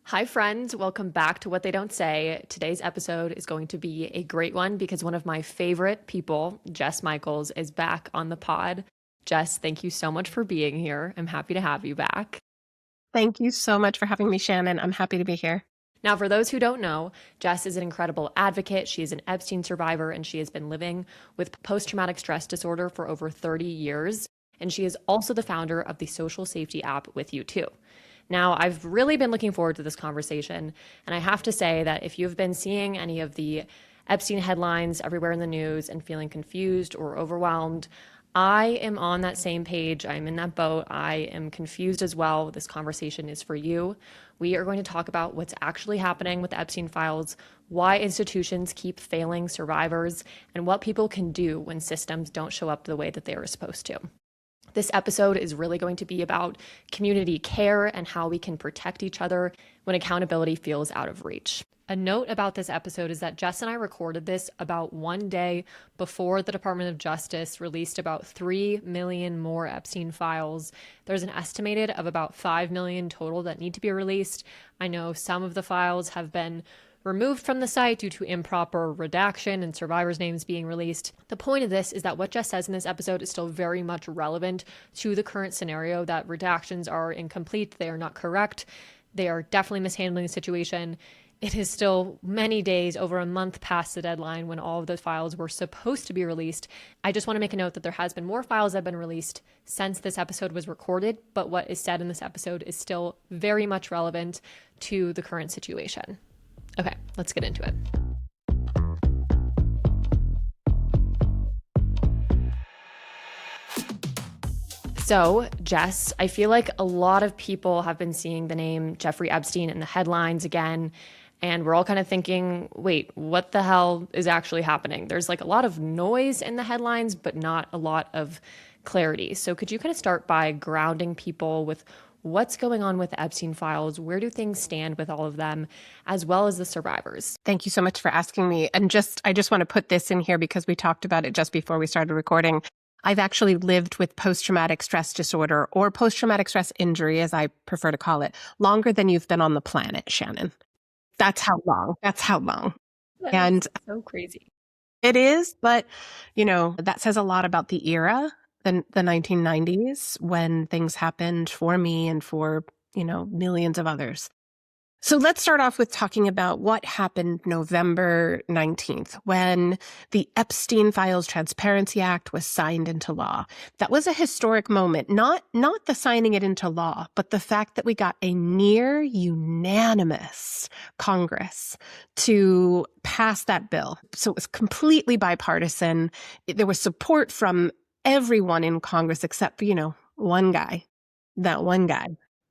Hi, friends. Welcome back to What They Don't Say. Today's episode is going to be a great one because one of my favorite people, Jess Michaels, is back on the pod. Jess, thank you so much for being here. I'm happy to have you back. Thank you so much for having me, Shannon. I'm happy to be here. Now, for those who don't know, Jess is an incredible advocate. She is an Epstein survivor and she has been living with post traumatic stress disorder for over 30 years. And she is also the founder of the social safety app With You Too. Now, I've really been looking forward to this conversation. And I have to say that if you've been seeing any of the Epstein headlines everywhere in the news and feeling confused or overwhelmed, I am on that same page. I'm in that boat. I am confused as well. This conversation is for you. We are going to talk about what's actually happening with the Epstein Files, why institutions keep failing survivors, and what people can do when systems don't show up the way that they are supposed to. This episode is really going to be about community care and how we can protect each other when accountability feels out of reach. A note about this episode is that Jess and I recorded this about one day before the Department of Justice released about 3 million more Epstein files. There's an estimated of about 5 million total that need to be released. I know some of the files have been removed from the site due to improper redaction and survivors' names being released. The point of this is that what Jess says in this episode is still very much relevant to the current scenario, that redactions are incomplete, they are not correct, they are definitely mishandling the situation. It is still many days, over a month past the deadline when all of the files were supposed to be released. I just want to make a note that there has been more files that have been released since this episode was recorded, but what is said in this episode is still very much relevant to the current situation. Okay, let's get into it. So, Jess, I feel like a lot of people have been seeing the name Jeffrey Epstein in the headlines again, and we're all kind of thinking, wait, what the hell is actually happening? There's like a lot of noise in the headlines, but not a lot of clarity. So could you kind of start by grounding people with what's going on with the Epstein files? Where do things stand with all of them, as well as the survivors? Thank you so much for asking me. And I just want to put this in here because we talked about it just before we started recording. I've actually lived with post-traumatic stress disorder, or post-traumatic stress injury, as I prefer to call it, longer than you've been on the planet, Shannon. That's how long. That's how long. That's And so crazy. it is, but, that says a lot about the era, the 1990s, when things happened for me and for, millions of others. So let's start off with talking about what happened November 19th when the Epstein Files Transparency Act was signed into law. That was a historic moment, not the signing it into law, but the fact that we got a near unanimous Congress to pass that bill. So it was completely bipartisan. There was support from everyone in Congress except for, that one guy.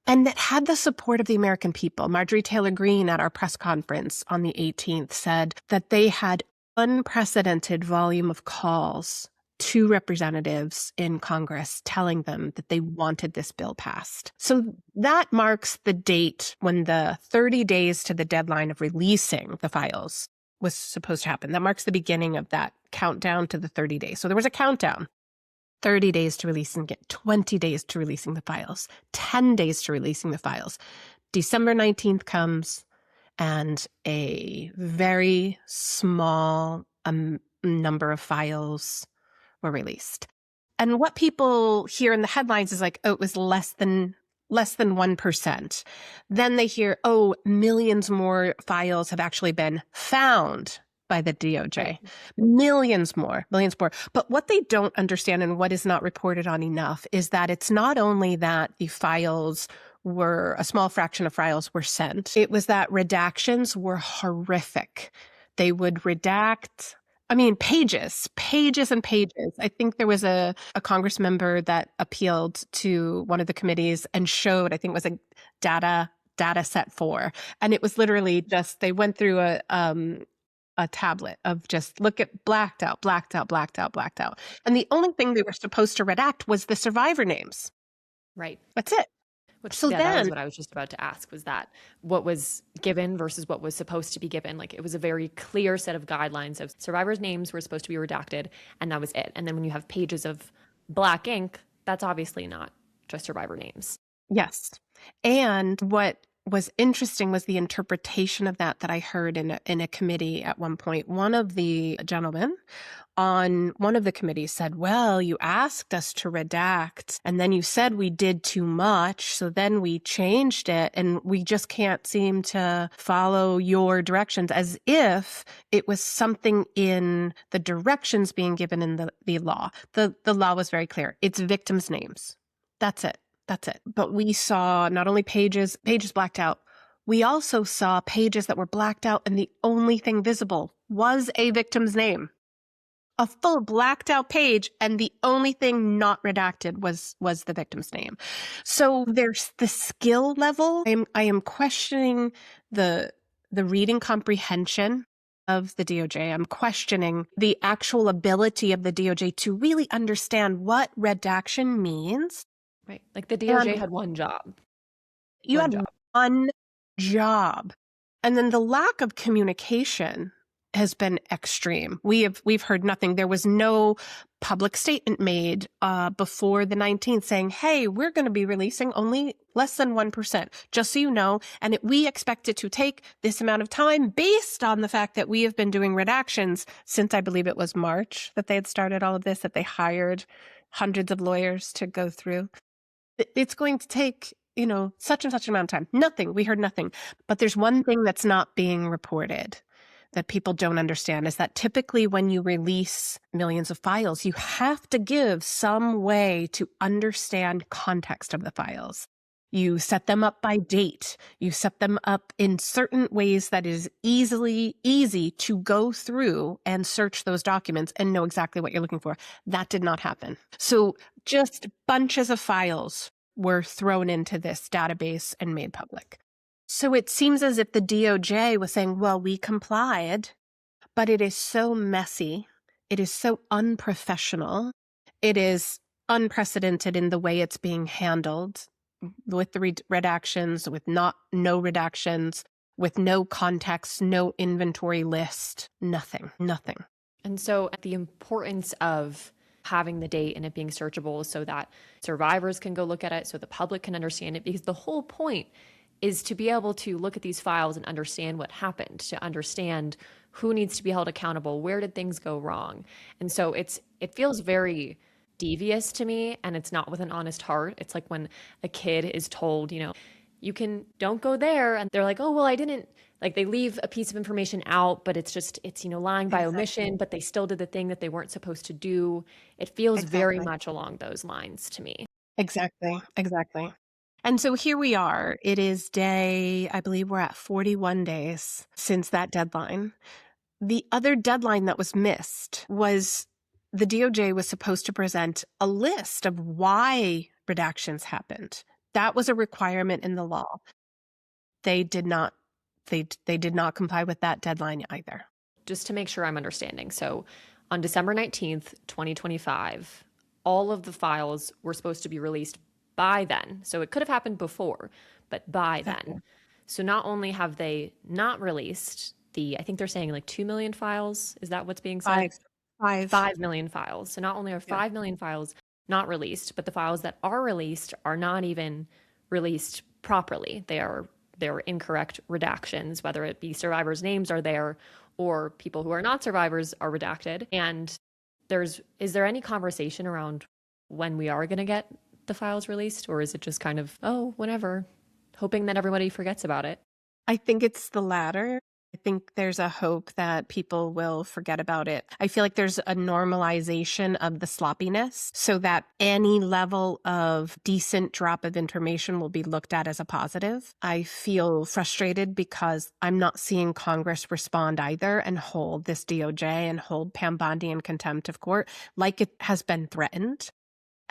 And that had the support of the American people. Marjorie Taylor Greene at our press conference on the 18th said that they had unprecedented volume of calls to representatives in Congress telling them that they wanted this bill passed. So that marks the date when the 30 days to the deadline of releasing the files was supposed to happen. That marks the beginning of that countdown to the 30 days. So there was a countdown. 30 days to release and get 20 days to releasing the files, 10 days to releasing the files. December 19th comes and a very small number of files were released. And what people hear in the headlines is like, oh, it was less than 1%. Then they hear, oh, millions more files have actually been found by the DOJ. Right. Millions more. But what they don't understand and what is not reported on enough is that it's not only that the files were, a small fraction of files were sent, it was that redactions were horrific. They would redact, pages and pages. I think there was a Congress member that appealed to one of the committees and showed, I think it was a data set 4. And it was literally just, they went through a tablet of just look at blacked out. And the only thing they were supposed to redact was the survivor names. Right. That's it. That was what I was just about to ask, was that what was given versus what was supposed to be given. Like, it was a very clear set of guidelines of survivors' names were supposed to be redacted, and that was it. And then when you have pages of black ink, that's obviously not just survivor names. Yes. And what was interesting was the interpretation of that I heard in a committee at one point. One of the gentlemen on one of the committees said, well, you asked us to redact and then you said we did too much. So then we changed it and we just can't seem to follow your directions, as if it was something in the directions being given in the law. The law was very clear. It's victims' names. That's it. That's it. But we saw not only pages blacked out, we also saw pages that were blacked out and the only thing visible was a victim's name. A full blacked out page, and the only thing not redacted was the victim's name. So there's the skill level. I am questioning the reading comprehension of the DOJ. I'm questioning the actual ability of the DOJ to really understand what redaction means. Right. Like the DOJ had one job. You had one job. And then the lack of communication has been extreme. We've heard nothing. There was no public statement made before the 19th saying, hey, we're going to be releasing only less than 1%, just so you know. And we expect it to take this amount of time based on the fact that we have been doing redactions since I believe it was March that they had started all of this, that they hired hundreds of lawyers to go through. It's going to take, such and such an amount of time. Nothing. We heard nothing. But there's one thing that's not being reported that people don't understand, is that typically when you release millions of files, you have to give some way to understand context of the files. You set them up by date. You set them up in certain ways that is easy to go through and search those documents and know exactly what you're looking for. That did not happen. So just bunches of files were thrown into this database and made public. So it seems as if the DOJ was saying, well, we complied, but it is so messy. It is so unprofessional. It is unprecedented in the way it's being handled, with the redactions, with no redactions, with no context, no inventory list, nothing. And so the importance of having the date and it being searchable so that survivors can go look at it, so the public can understand it, because the whole point is to be able to look at these files and understand what happened, to understand who needs to be held accountable, where did things go wrong. And so it feels very devious to me, and it's not with an honest heart. It's like when a kid is told, don't go there, and they're like, oh, well, I didn't, like they leave a piece of information out, but it's lying by omission, but they still did the thing that they weren't supposed to do. It feels very much along those lines to me. Exactly. And so here we are. It is I believe we're at 41 days since that deadline. The other deadline that was missed was the DOJ was supposed to present a list of why redactions happened. That was a requirement in the law. They did not comply with that deadline either. Just to make sure I'm understanding. So on December 19th, 2025, all of the files were supposed to be released by then. So it could have happened before, but by then. So not only have they not released I think they're saying like 2 million files. Is that what's being said? 5 million files. So not only are 5 million files not released, but the files that are released are not even released properly. They're incorrect redactions, whether it be survivors' names are there or people who are not survivors are redacted. And is there any conversation around when we are going to get the files released, or is it just kind of, oh, whenever, hoping that everybody forgets about it? I think it's the latter. I think there's a hope that people will forget about it. I feel like there's a normalization of the sloppiness so that any level of decent drop of information will be looked at as a positive. I feel frustrated because I'm not seeing Congress respond either and hold this DOJ and hold Pam Bondi in contempt of court like it has been threatened.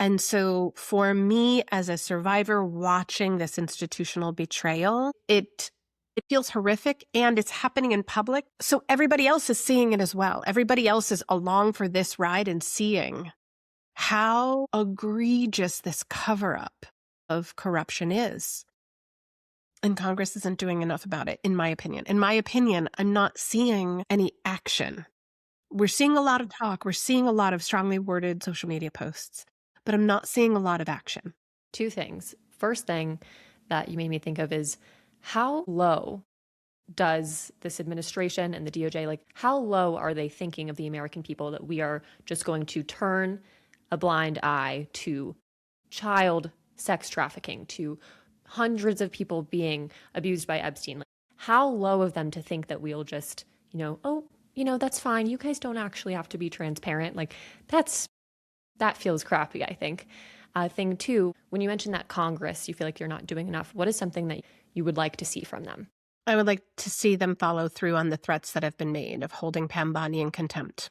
And so for me as a survivor watching this institutional betrayal, it feels horrific, and it's happening in public. So everybody else is seeing it as well. Everybody else is along for this ride and seeing how egregious this cover-up of corruption is. And Congress isn't doing enough about it, in my opinion. In my opinion, I'm not seeing any action. We're seeing a lot of talk. We're seeing a lot of strongly worded social media posts, but I'm not seeing a lot of action. Two things. First thing that you made me think of is How low does this administration and the DOJ, like, how low are they thinking of the American people that we are just going to turn a blind eye to child sex trafficking, to hundreds of people being abused by Epstein? Like, how low of them to think that we'll just, oh, that's fine. You guys don't actually have to be transparent. Like, that feels crappy, I think. Thing two, when you mentioned that Congress, you feel like you're not doing enough. What is something that you would like to see from them? I would like to see them follow through on the threats that have been made of holding Pam Bondi in contempt.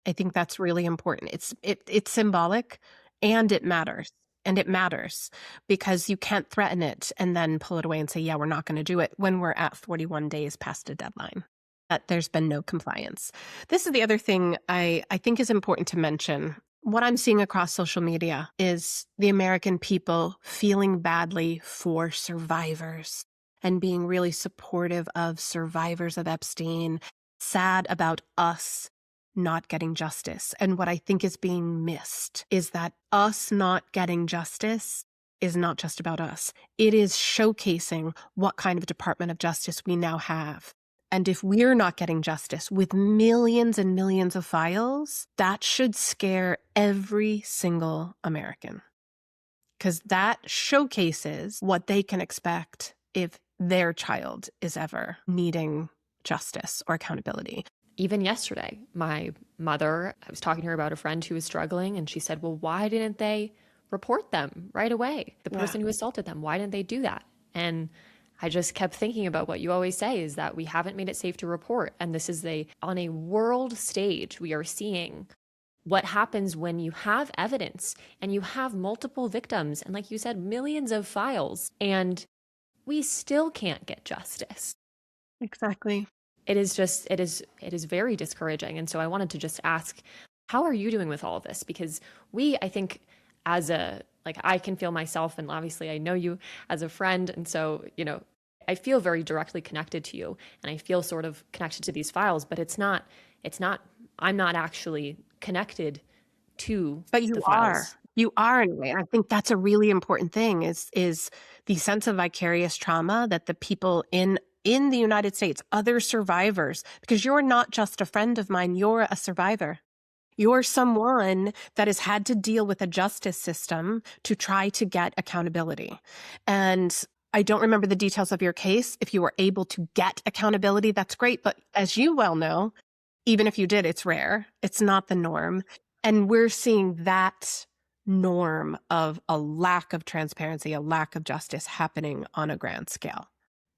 I think that's really important. It's symbolic and it matters. And it matters because you can't threaten it and then pull it away and say, yeah, we're not going to do it when we're at 41 days past a deadline. That there's been no compliance. This is the other thing I think is important to mention. What I'm seeing across social media is the American people feeling badly for survivors and being really supportive of survivors of Epstein, sad about us not getting justice. And what I think is being missed is that us not getting justice is not just about us. It is showcasing what kind of Department of Justice we now have. And if we're not getting justice with millions and millions of files, that should scare every single American. Because that showcases what they can expect if their child is ever needing justice or accountability. Even yesterday, my mother, I was talking to her about a friend who was struggling, and she said, well, why didn't they report them right away? The person who assaulted them, why didn't they do that? And I just kept thinking about what you always say is that we haven't made it safe to report. And this is on a world stage, we are seeing what happens when you have evidence and you have multiple victims. And like you said, millions of files, and we still can't get justice. Exactly. It is very discouraging. And so I wanted to just ask, how are you doing with all of this? Because I think I can feel myself, and obviously I know you as a friend. And so, I feel very directly connected to you, and I feel sort of connected to these files, but I'm not actually connected to but you the files. You are in a way. I think that's a really important thing is the sense of vicarious trauma that the people in the United States, other survivors, because you're not just a friend of mine, you're a survivor. You're someone that has had to deal with a justice system to try to get accountability. And I don't remember the details of your case. If you were able to get accountability, that's great. But as you well know, even if you did, it's rare. It's not the norm. And we're seeing that norm of a lack of transparency, a lack of justice happening on a grand scale.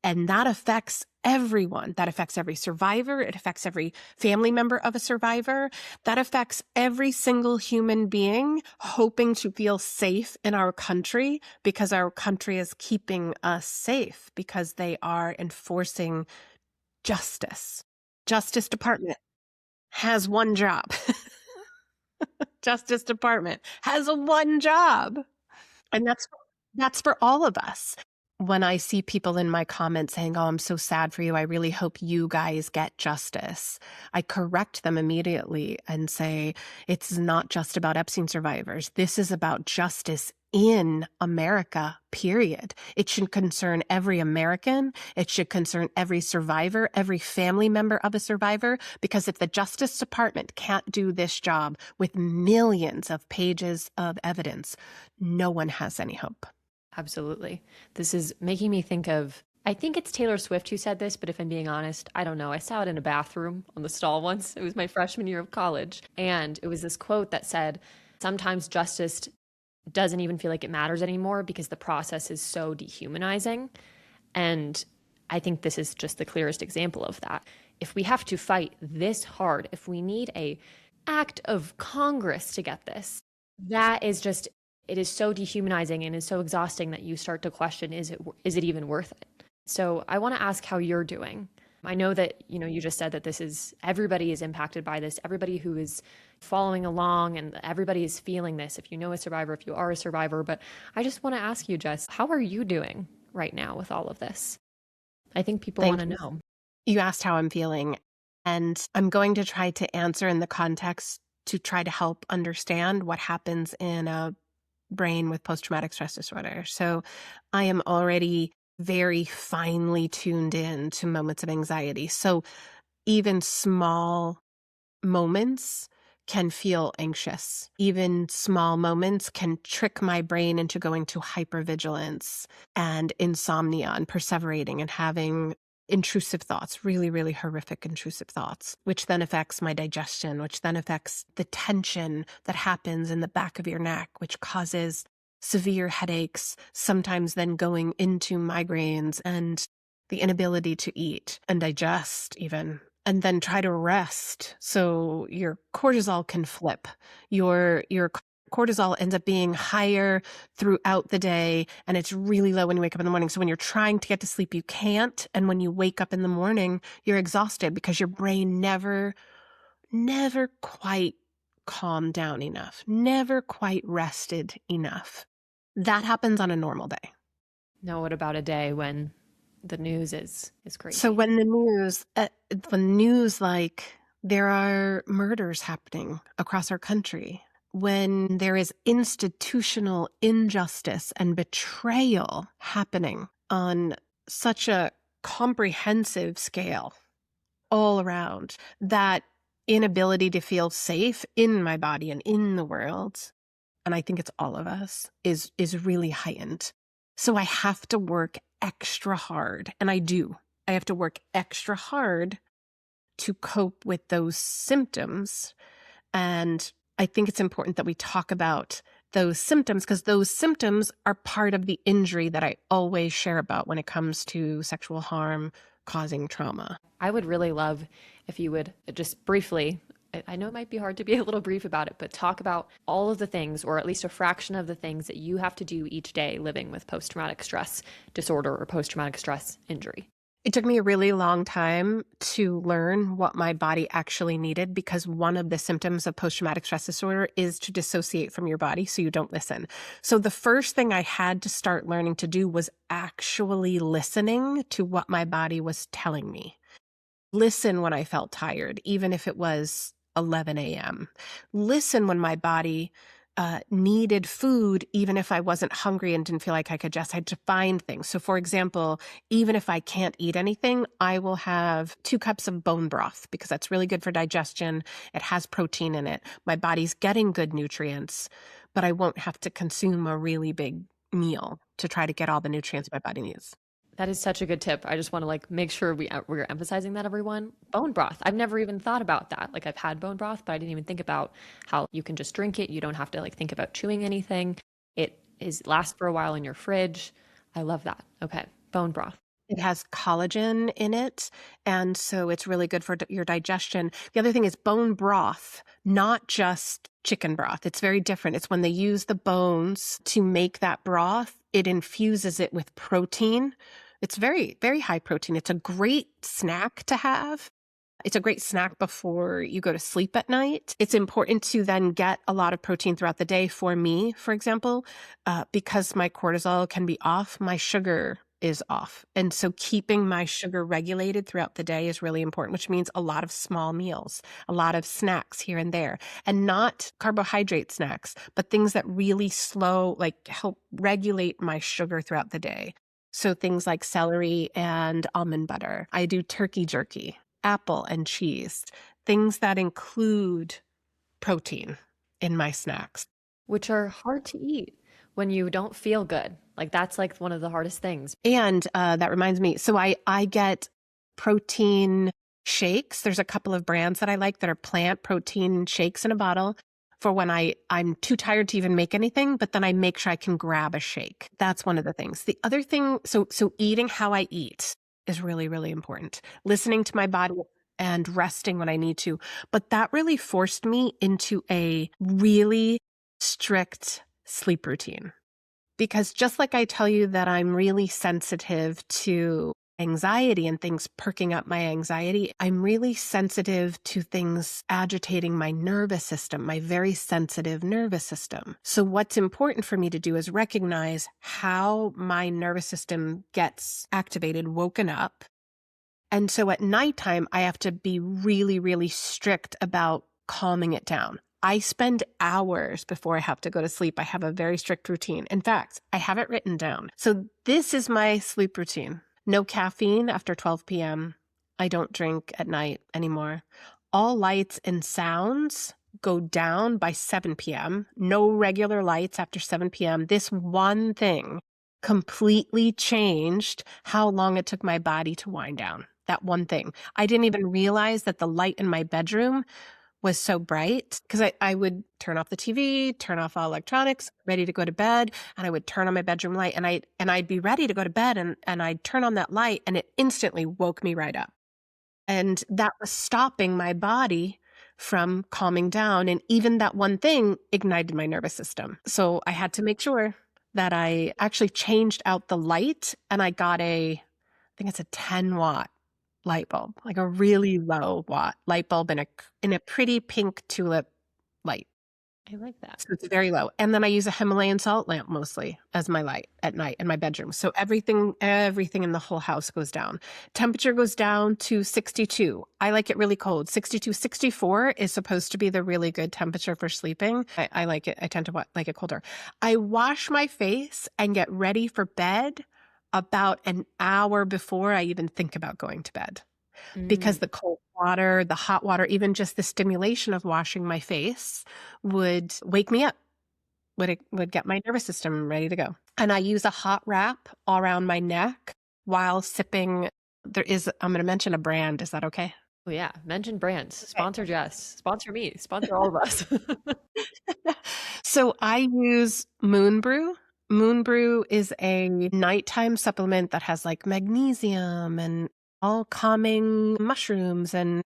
And that affects everyone. That affects every survivor. It affects every family member of a survivor. That affects every single human being hoping to feel safe in our country because our country is keeping us safe because they are enforcing justice. Justice Department has one job. Justice Department has one job. And that's for all of us. When I see people in my comments saying, oh, I'm so sad for you, I really hope you guys get justice, I correct them immediately and say, it's not just about Epstein survivors. This is about justice in America, period. It should concern every American. It should concern every survivor, every family member of a survivor, because if the Justice Department can't do this job with millions of pages of evidence, no one has any hope. Absolutely. This is making me think of, I think it's Taylor Swift who said this, but if I'm being honest, I don't know. I saw it in a bathroom on the stall once. It was my freshman year of college. And it was this quote that said, sometimes justice doesn't even feel like it matters anymore because the process is so dehumanizing. And I think this is just the clearest example of that. If we have to fight this hard, if we need a act of Congress to get this, that is just, it is so dehumanizing and is so exhausting that you start to question, is it even worth it? So I want to ask how you're doing. I know that, you just said that everybody is impacted by this, everybody who is following along, and everybody is feeling this. If you know a survivor, if you are a survivor, but I just want to ask you, Jess, how are you doing right now with all of this? I think people want to know. You asked how I'm feeling, and I'm going to try to answer in the context to try to help understand what happens in a brain with post-traumatic stress disorder. So I am already very finely tuned in to moments of anxiety. So even small moments can feel anxious. Even small moments can trick my brain into going to hypervigilance and insomnia and perseverating and having intrusive thoughts, really, really horrific intrusive thoughts, which then affects my digestion, which then affects the tension that happens in the back of your neck, which causes severe headaches, sometimes then going into migraines and the inability to eat and digest even, and then try to rest. So your cortisol can flip. Your cortisol ends up being higher throughout the day, and it's really low when you wake up in the morning. So when you're trying to get to sleep, you can't. And when you wake up in the morning, you're exhausted because your brain never quite calmed down enough, never quite rested enough. That happens on a normal day. No, what about a day when the news is crazy? So when the news, like there are murders happening across our country, when there is institutional injustice and betrayal happening on such a comprehensive scale all around, that inability to feel safe in my body and in the world, and I think it's all of us, is really heightened. So I have to work extra hard, and I do. I have to work extra hard to cope with those symptoms. And I think it's important that we talk about those symptoms, because those symptoms are part of the injury that I always share about when it comes to sexual harm causing trauma. I would really love if you would just briefly, I know it might be hard to be a little brief about it, but talk about all of the things, or at least a fraction of the things that you have to do each day living with post-traumatic stress disorder or post-traumatic stress injury. It took me a really long time to learn what my body actually needed, because one of the symptoms of post-traumatic stress disorder is to dissociate from your body so you don't listen. So the first thing I had to start learning to do was actually listening to what my body was telling me. Listen when I felt tired, even if it was 11 a.m. Listen when my body needed food, even if I wasn't hungry and didn't feel like I could just, I had to find things. So for example, even if I can't eat anything, I will have 2 cups of bone broth because that's really good for digestion. It has protein in it. My body's getting good nutrients, but I won't have to consume a really big meal to try to get all the nutrients my body needs. That is such a good tip. I just want to make sure we're emphasizing that, everyone. Bone broth. I've never even thought about that. I've had bone broth, but I didn't even think about how you can just drink it. You don't have to think about chewing anything. It lasts for a while in your fridge. I love that. Okay. Bone broth. It has collagen in it, and so it's really good for your digestion. The other thing is bone broth, not just chicken broth. It's very different. It's when they use the bones to make that broth, it infuses it with protein. It's very, very high protein. It's a great snack to have. It's a great snack before you go to sleep at night. It's important to then get a lot of protein throughout the day. For me, for example, because my cortisol can be off, my sugar is off. And so keeping my sugar regulated throughout the day is really important, which means a lot of small meals, a lot of snacks here and there, and not carbohydrate snacks, but things that really help regulate my sugar throughout the day. So things like celery and almond butter. I do turkey jerky, apple and cheese, things that include protein in my snacks. Which are hard to eat when you don't feel good. That's one of the hardest things. And that reminds me, so I get protein shakes. There's a couple of brands that I like that are plant protein shakes in a bottle for when I'm too tired to even make anything, but then I make sure I can grab a shake. That's one of the things. The other thing, so eating how I eat is really, really important. Listening to my body and resting when I need to. But that really forced me into a really strict sleep routine. Because just like I tell you that I'm really sensitive to anxiety and things perking up my anxiety, I'm really sensitive to things agitating my nervous system, my very sensitive nervous system. So what's important for me to do is recognize how my nervous system gets activated, woken up. And so at nighttime, I have to be really, really strict about calming it down. I spend hours before I have to go to sleep. I have a very strict routine. In fact, I have it written down. So this is my sleep routine. No caffeine after 12 p.m. I don't drink at night anymore. All lights and sounds go down by 7 p.m. No regular lights after 7 p.m. This one thing completely changed how long it took my body to wind down. That one thing. I didn't even realize that the light in my bedroom was so bright because I would turn off the TV, turn off all electronics, ready to go to bed, and I would turn on my bedroom light and I'd be ready to go to bed and I'd turn on that light and it instantly woke me right up. And that was stopping my body from calming down. And even that one thing ignited my nervous system. So I had to make sure that I actually changed out the light and I got I think it's a 10-watt light bulb, like a really low watt light bulb in a pretty pink tulip light. I like that. So it's very low. And then I use a Himalayan salt lamp mostly as my light at night in my bedroom. So everything in the whole house goes down. Temperature goes down to 62. I like it really cold. 62, 64 is supposed to be the really good temperature for sleeping. I like it. I tend to like it colder. I wash my face and get ready for bed about an hour before I even think about going to bed. Because the cold water, the hot water, even just the stimulation of washing my face would wake me up, would get my nervous system ready to go. And I use a hot wrap all around my neck while sipping. I'm going to mention a brand. Is that okay? Oh, yeah. Mention brands. Sponsor Jess. Sponsor me. Sponsor all of us. So I use Moon Brew. Moon Brew is a nighttime supplement that has like magnesium and all calming mushrooms and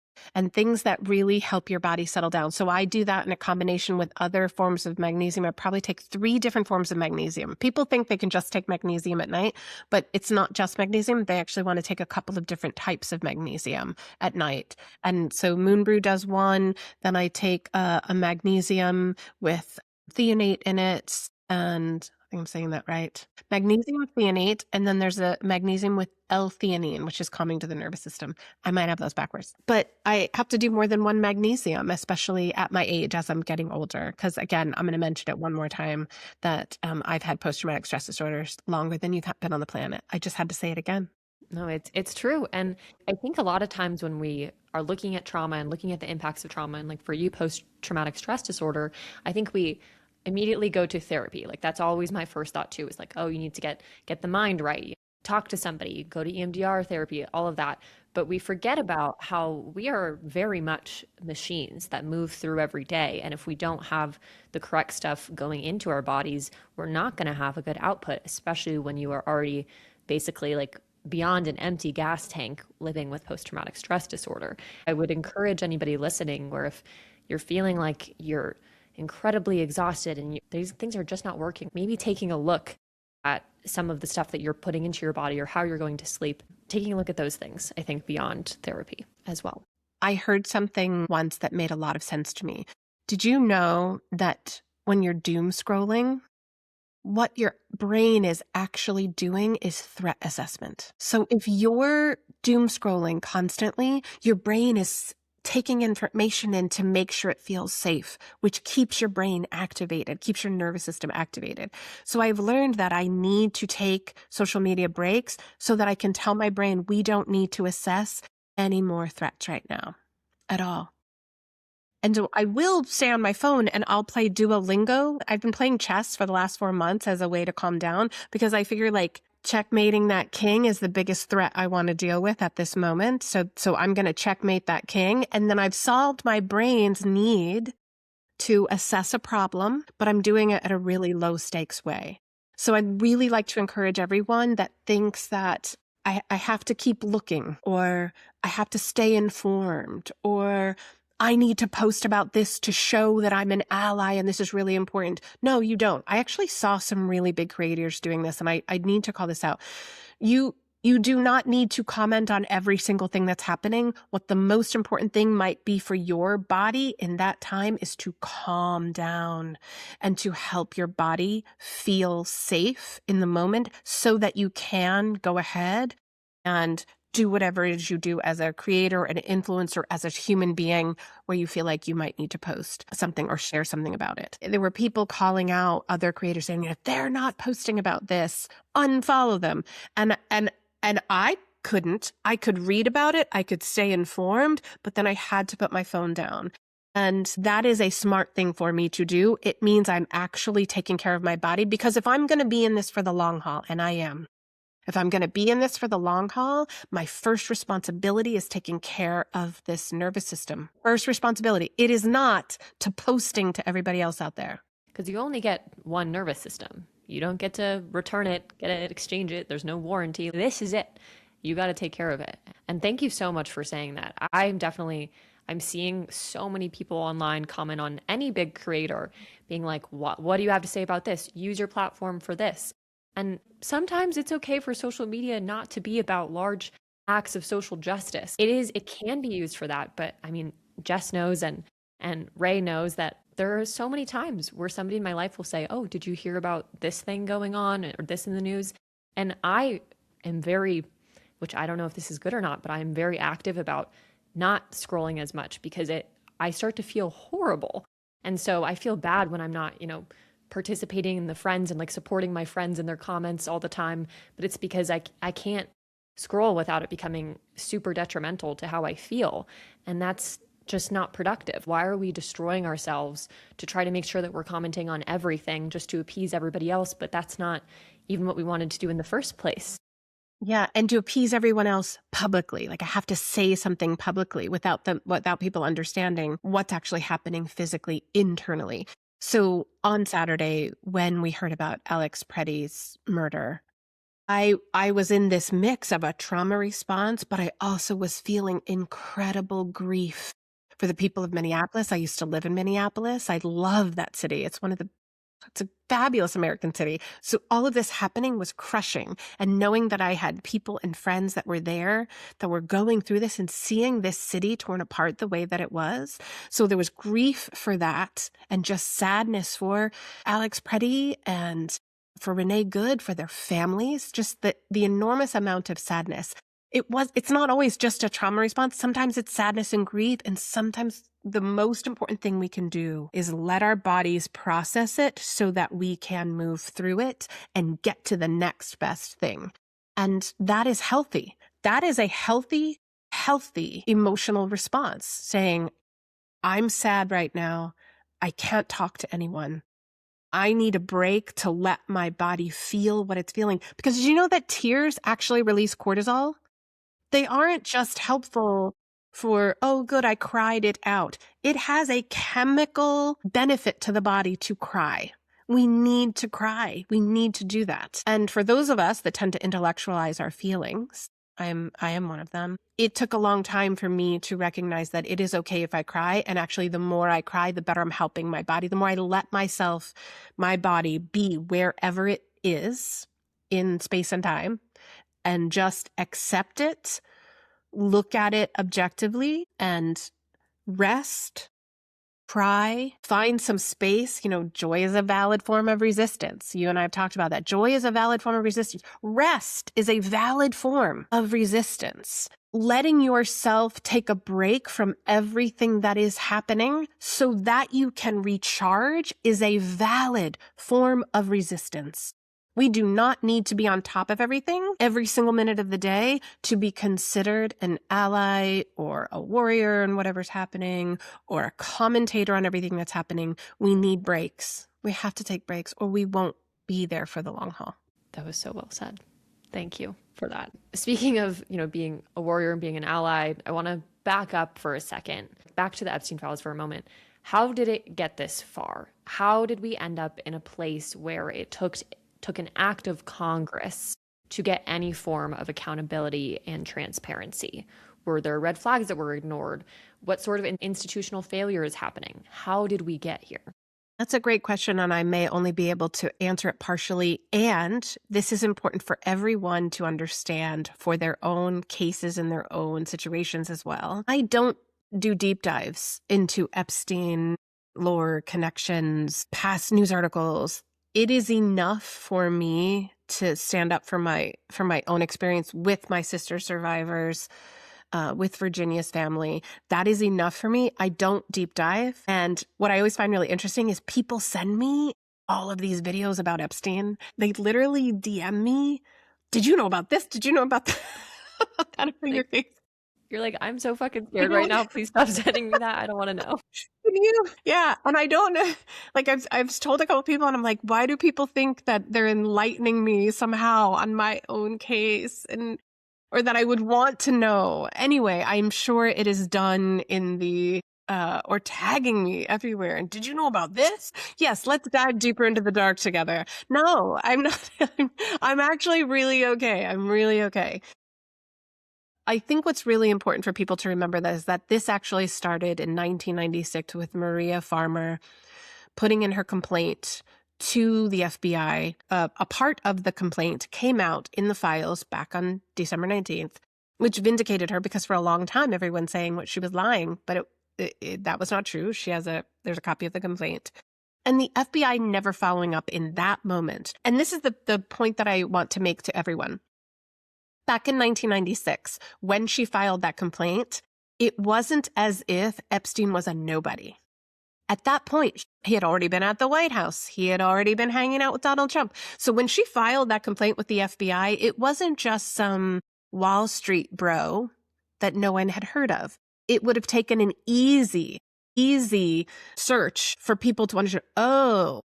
things that really help your body settle down. So I do that in a combination with other forms of magnesium. I probably take 3 different forms of magnesium. People think they can just take magnesium at night, but it's not just magnesium. They actually want to take a couple of different types of magnesium at night. And so Moon Brew does one. Then I take a magnesium with threonate in it, and I think I'm saying that right. Magnesium with threonate, and then there's a magnesium with L-theanine, which is calming to the nervous system. I might have those backwards. But I have to do more than one magnesium, especially at my age as I'm getting older. Because again, I'm going to mention it one more time that I've had post-traumatic stress disorders longer than you've been on the planet. I just had to say it again. No, it's true. And I think a lot of times when we are looking at trauma and looking at the impacts of trauma, and like for you, post-traumatic stress disorder, I think we immediately go to therapy. Like that's always my first thought too, is like, oh, you need to get the mind right. Talk to somebody, go to EMDR therapy, all of that. But we forget about how we are very much machines that move through every day. And if we don't have the correct stuff going into our bodies, we're not going to have a good output, especially when you are already basically like beyond an empty gas tank living with post-traumatic stress disorder. I would encourage anybody listening where if you're feeling like you're incredibly exhausted and these things are just not working, maybe taking a look at some of the stuff that you're putting into your body or how you're going to sleep, taking a look at those things, I think, beyond therapy as well. I heard something once that made a lot of sense to me. Did you know that when you're doom scrolling, what your brain is actually doing is threat assessment? So if you're doom scrolling constantly, your brain is taking information in to make sure it feels safe, which keeps your brain activated, keeps your nervous system activated. So I've learned that I need to take social media breaks so that I can tell my brain we don't need to assess any more threats right now at all. And so I will stay on my phone and I'll play Duolingo. I've been playing chess for the last 4 months as a way to calm down because I figure like checkmating that king is the biggest threat I want to deal with at this moment. So I'm going to checkmate that king. And then I've solved my brain's need to assess a problem, but I'm doing it at a really low stakes way. So I'd really like to encourage everyone that thinks that I have to keep looking, or I have to stay informed, or I need to post about this to show that I'm an ally and this is really important. No, you don't. I actually saw some really big creators doing this, and I need to call this out. You do not need to comment on every single thing that's happening. What the most important thing might be for your body in that time is to calm down and to help your body feel safe in the moment so that you can go ahead and do whatever it is you do as a creator, an influencer, as a human being, where you feel like you might need to post something or share something about it. There were people calling out other creators saying, if they're not posting about this, unfollow them. And I couldn't. I could read about it, I could stay informed, but then I had to put my phone down. And that is a smart thing for me to do. It means I'm actually taking care of my body, because if I'm going to be in this for the long haul, and I am, if I'm going to be in this for the long haul, my first responsibility is taking care of this nervous system. First responsibility. It is not to posting to everybody else out there. Because you only get one nervous system. You don't get to return it, get it, exchange it. There's no warranty. This is it. You got to take care of it. And thank you so much for saying that. I'm seeing so many people online comment on any big creator being like, what do you have to say about this? Use your platform for this. And sometimes it's okay for social media not to be about large acts of social justice. It can be used for that. But I mean, Jess knows and Ray knows that there are so many times where somebody in my life will say, oh, did you hear about this thing going on or this in the news? And I am very, which I don't know if this is good or not, but I'm very active about not scrolling as much, because I start to feel horrible. And so I feel bad when I'm not, participating in the friends and like supporting my friends in their comments all the time. But it's because I can't scroll without it becoming super detrimental to how I feel. And that's just not productive. Why are we destroying ourselves to try to make sure that we're commenting on everything just to appease everybody else? But that's not even what we wanted to do in the first place. Yeah, and to appease everyone else publicly. Like, I have to say something publicly without people understanding what's actually happening physically, internally. So on Saturday, when we heard about Alex Preddy's murder, I was in this mix of a trauma response, but I also was feeling incredible grief for the people of Minneapolis. I used to live in Minneapolis. I love that city. It's a fabulous American city. So all of this happening was crushing. And knowing that I had people and friends that were there, that were going through this and seeing this city torn apart the way that it was. So there was grief for that, and just sadness for Alex Preddy and for Renee Good, for their families, just the enormous amount of sadness. It's not always just a trauma response. Sometimes it's sadness and grief. And sometimes the most important thing we can do is let our bodies process it so that we can move through it and get to the next best thing. And that is healthy. That is a healthy emotional response, saying, I'm sad right now. I can't talk to anyone. I need a break to let my body feel what it's feeling. Because did you know that tears actually release cortisol? They aren't just helpful for, oh, good, I cried it out. It has a chemical benefit to the body to cry. We need to cry. We need to do that. And for those of us that tend to intellectualize our feelings, I am one of them. It took a long time for me to recognize that it is okay if I cry. And actually, the more I cry, the better I'm helping my body. The more I let my body be wherever it is in space and time, and just accept it, look at it objectively, and rest, cry, find some space. Joy is a valid form of resistance. You and I have talked about that. Joy is a valid form of resistance. Rest is a valid form of resistance. Letting yourself take a break from everything that is happening so that you can recharge is a valid form of resistance. We do not need to be on top of everything every single minute of the day to be considered an ally or a warrior in whatever's happening, or a commentator on everything that's happening. We need breaks. We have to take breaks, or we won't be there for the long haul. That was so well said. Thank you for that. Speaking of, being a warrior and being an ally, I want to back up for a second, back to the Epstein Files for a moment. How did it get this far? How did we end up in a place where it took an act of Congress to get any form of accountability and transparency? Were there red flags that were ignored? What sort of institutional failure is happening? How did we get here? That's a great question, and I may only be able to answer it partially. And this is important for everyone to understand for their own cases and their own situations as well. I don't do deep dives into Epstein lore, connections, past news articles. It is enough for me to stand up for my own experience with my sister survivors, with Virginia's family. That is enough for me. I don't deep dive. And what I always find really interesting is people send me all of these videos about Epstein. They literally DM me, did you know about this? Did you know about that? That in your face. You're like, I'm so fucking scared right now. Please stop sending me that. I don't want to know. Yeah. And I don't know. Like I've told a couple people and I'm like, why do people think that they're enlightening me somehow on my own case or that I would want to know? Anyway, I'm sure it is done in the or tagging me everywhere. And did you know about this? Yes, let's dive deeper into the dark together. No, I'm not. I'm actually really okay. I'm really okay. I think what's really important for people to remember is that this actually started in 1996 with Maria Farmer putting in her complaint to the FBI. A part of the complaint came out in the files back on December 19th, which vindicated her because for a long time, everyone's saying what she was lying, but that was not true. There's a copy of the complaint. And the FBI never following up in that moment. And this is the point that I want to make to everyone. Back in 1996, when she filed that complaint, it wasn't as if Epstein was a nobody. At that point, he had already been at the White House. He had already been hanging out with Donald Trump. So when she filed that complaint with the FBI, it wasn't just some Wall Street bro that no one had heard of. It would have taken an easy search for people to understand, oh,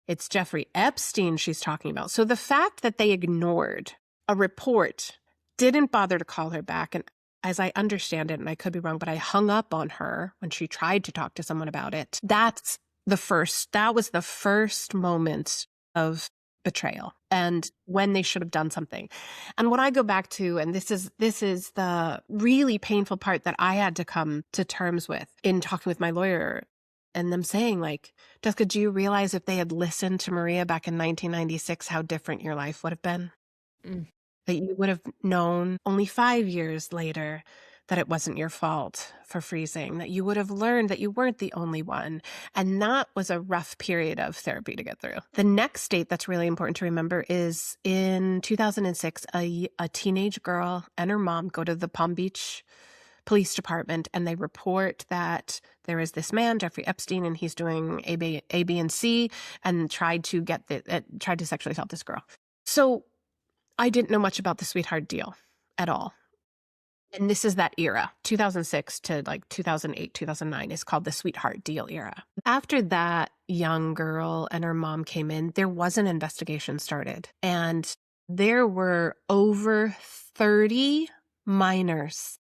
it's Jeffrey Epstein she's talking about. So the fact that they ignored a report, didn't bother to call her back, and as I understand it, and I could be wrong, but I hung up on her when she tried to talk to someone about it. That was the first moment of betrayal and when they should have done something. And what I go back to, and this is the really painful part that I had to come to terms with in talking with my lawyer and them saying, like, Jessica, do you realize if they had listened to Maria back in 1996, how different your life would have been? That you would have known only 5 years later that it wasn't your fault for freezing, that you would have learned that you weren't the only one. And that was a rough period of therapy to get through. The next date that's really important to remember is in 2006, a teenage girl and her mom go to the Palm Beach Police Department and they report that there is this man, Jeffrey Epstein, and he's doing A, B, and C, and tried to sexually assault this girl. So I didn't know much about the sweetheart deal at all. And this is that era, 2006 to like 2008, 2009 is called the sweetheart deal era. After that young girl and her mom came in, there was an investigation started. And there were over 30 minors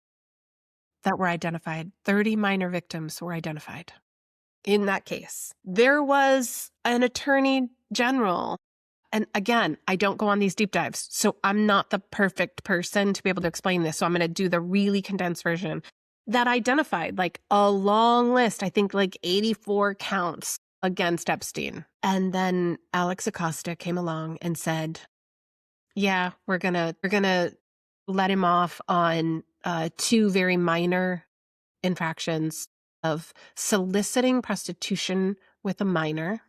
that were identified. 30 minor victims were identified in that case. There was an attorney general. And again, I don't go on these deep dives, so I'm not the perfect person to be able to explain this. So I'm going to do the really condensed version that identified like a long list, I think like 84 counts against Epstein. And then Alex Acosta came along and said, yeah, we're going to let him off on 2 very minor infractions of soliciting prostitution with a minor,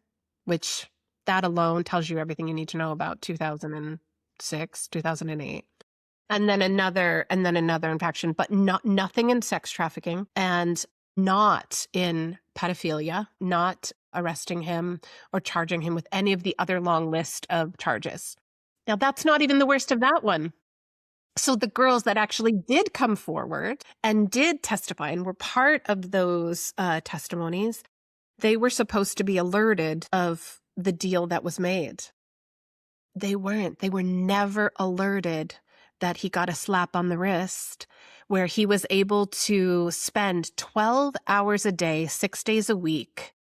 which that alone tells you everything you need to know about 2006, 2008. And then another infraction, but nothing in sex trafficking and not in pedophilia, not arresting him or charging him with any of the other long list of charges. Now, that's not even the worst of that one. So the girls that actually did come forward and did testify and were part of those testimonies, they were supposed to be alerted of the deal that was made. They weren't. They were never alerted that he got a slap on the wrist where he was able to spend 12 hours a day, 6 days a week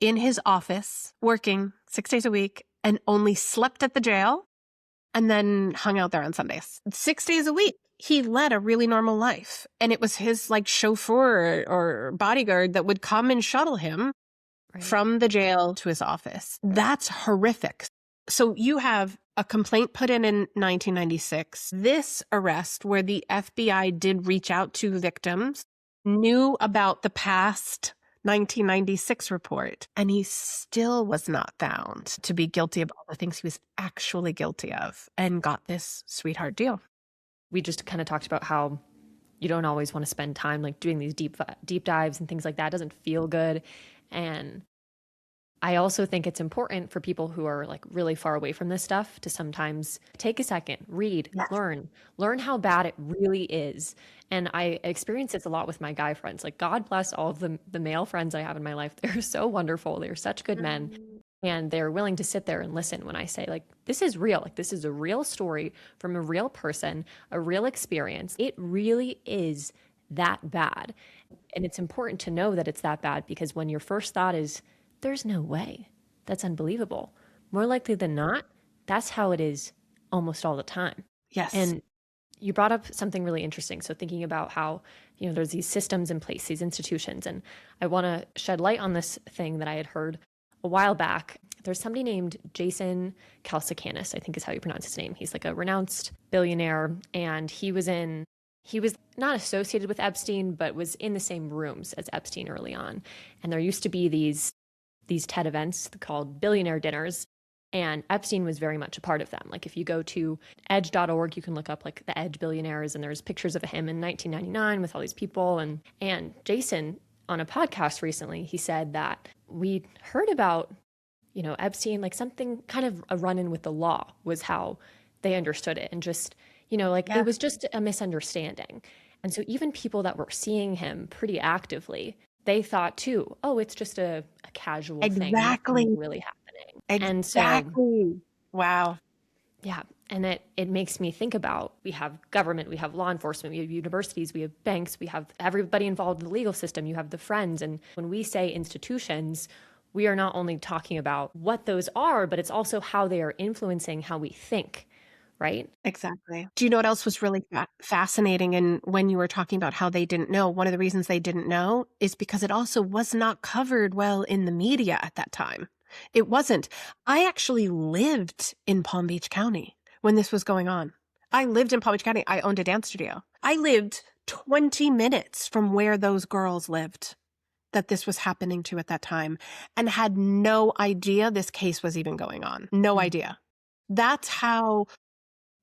in his office, working 6 days a week, and only slept at the jail and then hung out there on Sundays. 6 days a week. He led a really normal life. And it was his like chauffeur or bodyguard that would come and shuttle him from the jail to his office. That's horrific. So you have a complaint put in 1996. This arrest where the FBI did reach out to victims, knew about the past 1996 report, and he still was not found to be guilty of all the things he was actually guilty of and got this sweetheart deal. We just kind of talked about how you don't always want to spend time like doing these deep dives and things like that. It doesn't feel good. And I also think it's important for people who are like really far away from this stuff to sometimes take a second, read, Yes. learn how bad it really is. And I experience this a lot with my guy friends. Like, God bless all of the male friends I have in my life. They're so wonderful. They're such good men. And they're willing to sit there and listen when I say, like, this is real. Like, this is a real story from a real person, a real experience. It really is that bad. And it's important to know that it's that bad, because when your first thought is, there's no way, that's unbelievable, more likely than not, that's how it is almost all the time. Yes. And you brought up something really interesting. So thinking about how, there's these systems in place, these institutions, and I want to shed light on this thing that I had heard a while back. There's somebody named Jason Calacanis, I think is how you pronounce his name. He's like a renounced billionaire, and he was not associated with Epstein, but was in the same rooms as Epstein early on. And there used to be these TED events called billionaire dinners, and Epstein was very much a part of them. Like, if you go to edge.org, you can look up like the Edge billionaires, and there's pictures of him in 1999 with all these people. And Jason, on a podcast recently, he said that we heard about, Epstein, like something kind of a run-in with the law was how they understood it. And just, it was just a misunderstanding. And so even people that were seeing him pretty actively, they thought too, oh, it's just a casual thing. Exactly. Nothing's really happening. Exactly. And so, wow. Yeah. And it makes me think about, we have government, we have law enforcement, we have universities, we have banks, we have everybody involved in the legal system, you have the friends. And when we say institutions, we are not only talking about what those are, but it's also how they are influencing how we think, right? Exactly. Do you know what else was really fascinating? And when you were talking about how they didn't know, one of the reasons they didn't know is because it also was not covered well in the media at that time. It wasn't. I actually lived in Palm Beach County when this was going on. I lived in Palm Beach County. I owned a dance studio. I lived 20 minutes from where those girls lived that this was happening to at that time, and had no idea this case was even going on. No idea. That's how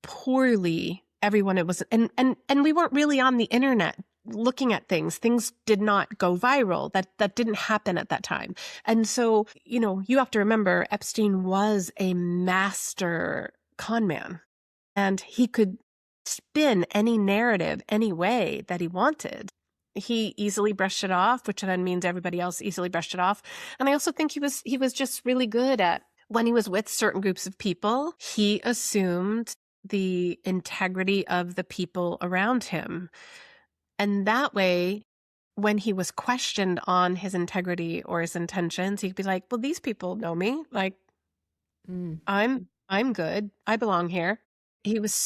poorly everyone it was. And we weren't really on the internet looking at things. Things did not go viral. That didn't happen at that time. And so, you have to remember, Epstein was a master con man, and he could spin any narrative any way that he wanted. He easily brushed it off, which then means everybody else easily brushed it off. And I also think he was just really good at, when he was with certain groups of people, he assumed the integrity of the people around him. And that way, when he was questioned on his integrity or his intentions, he'd be like, well, these people know me. Like, I'm good. I belong here. He was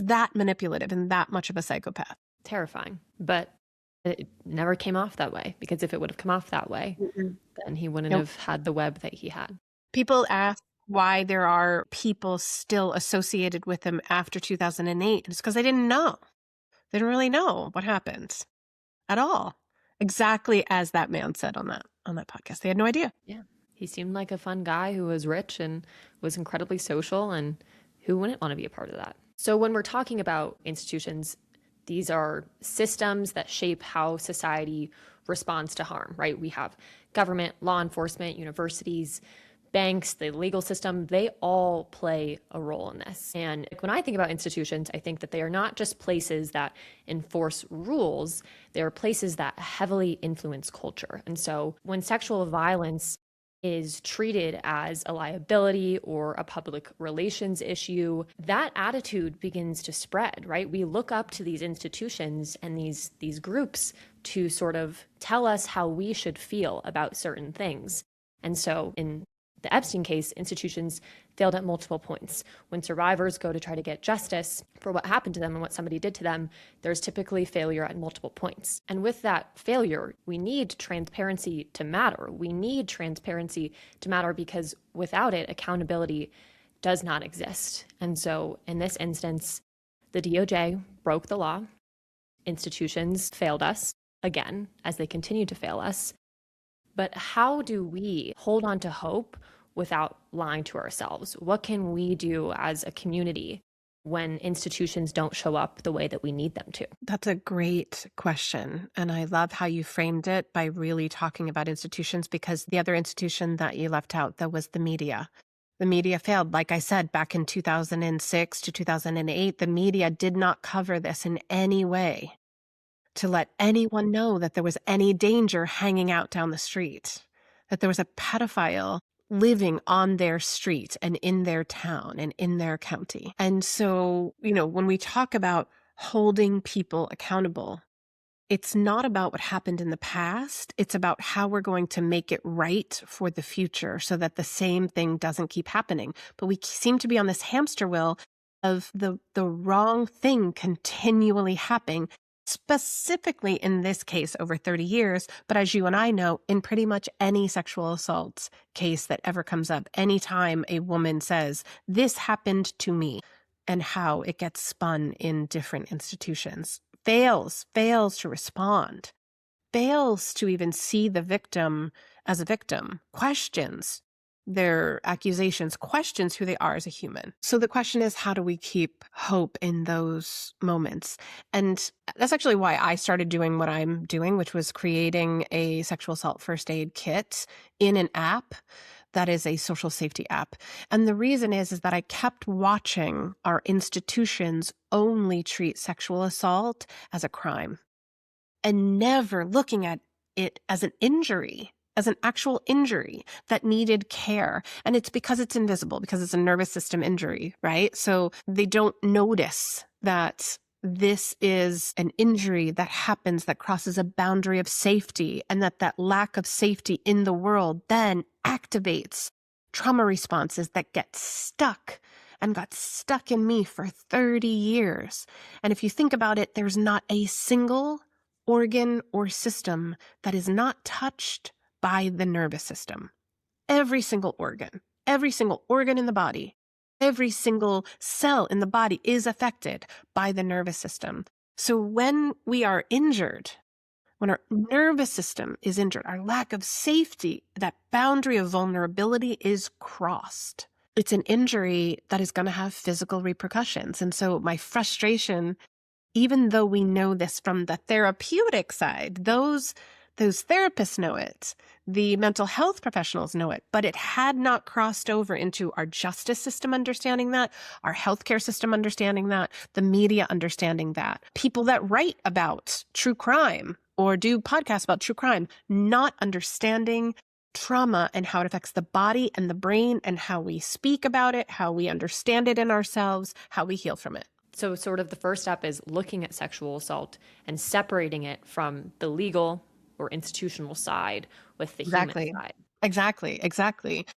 that manipulative and that much of a psychopath. Terrifying. But it never came off that way, because if it would have come off that way, then he wouldn't have had the web that he had. People ask why there are people still associated with him after 2008. It's because they didn't know. They didn't really know what happened at all. Exactly as that man said on that podcast. They had no idea. Yeah. He seemed like a fun guy who was rich and was incredibly social, and who wouldn't want to be a part of that? So when we're talking about institutions, these are systems that shape how society responds to harm, right? We have government, law enforcement, universities, banks, the legal system. They all play a role in this. And when I think about institutions, I think that they are not just places that enforce rules, they are places that heavily influence culture. And so when sexual violence is treated as a liability or a public relations issue, that attitude begins to spread, right? We look up to these institutions and these groups to sort of tell us how we should feel about certain things. And so in the Epstein case, institutions failed at multiple points. When survivors go to try to get justice for what happened to them and what somebody did to them, there's typically failure at multiple points. And with that failure, we need transparency to matter. We need transparency to matter, because without it, accountability does not exist. And so in this instance, the DOJ broke the law. Institutions failed us again, as they continue to fail us. But how do we hold on to hope without lying to ourselves? What can we do as a community when institutions don't show up the way that we need them to? That's a great question. And I love how you framed it by really talking about institutions, because the other institution that you left out, that was the media. The media failed. Like I said, back in 2006 to 2008, the media did not cover this in any way to let anyone know that there was any danger hanging out down the street, that there was a pedophile living on their street and in their town and in their county. And so, when we talk about holding people accountable, it's not about what happened in the past. It's about how we're going to make it right for the future so that the same thing doesn't keep happening. But we seem to be on this hamster wheel of the wrong thing continually happening, specifically in this case over 30 years. But as you and I know, in pretty much any sexual assault case that ever comes up, anytime a woman says, "This happened to me," and how it gets spun in different institutions, fails to respond, fails to even see the victim as a victim, questions their accusations, questions who they are as a human. So the question is, how do we keep hope in those moments? And that's actually why I started doing what I'm doing, which was creating a sexual assault first aid kit in an app that is a social safety app. And the reason is that I kept watching our institutions only treat sexual assault as a crime and never looking at it as an injury, as an actual injury that needed care. And it's because it's invisible, because it's a nervous system injury, right? So they don't notice that this is an injury that happens, that crosses a boundary of safety, and that lack of safety in the world then activates trauma responses that get stuck and got stuck in me for 30 years. And if you think about it, there's not a single organ or system that is not touched by the nervous system. Every single organ in the body, every single cell in the body is affected by the nervous system. So when we are injured, when our nervous system is injured, our lack of safety, that boundary of vulnerability is crossed. It's an injury that is going to have physical repercussions. And so my frustration, even though we know this from the therapeutic side, those therapists know it, the mental health professionals know it, but it had not crossed over into our justice system understanding that, our healthcare system understanding that, the media understanding that, people that write about true crime or do podcasts about true crime, not understanding trauma and how it affects the body and the brain and how we speak about it, how we understand it in ourselves, how we heal from it. So sort of the first step is looking at sexual assault and separating it from the legal or institutional side with the human side. Exactly.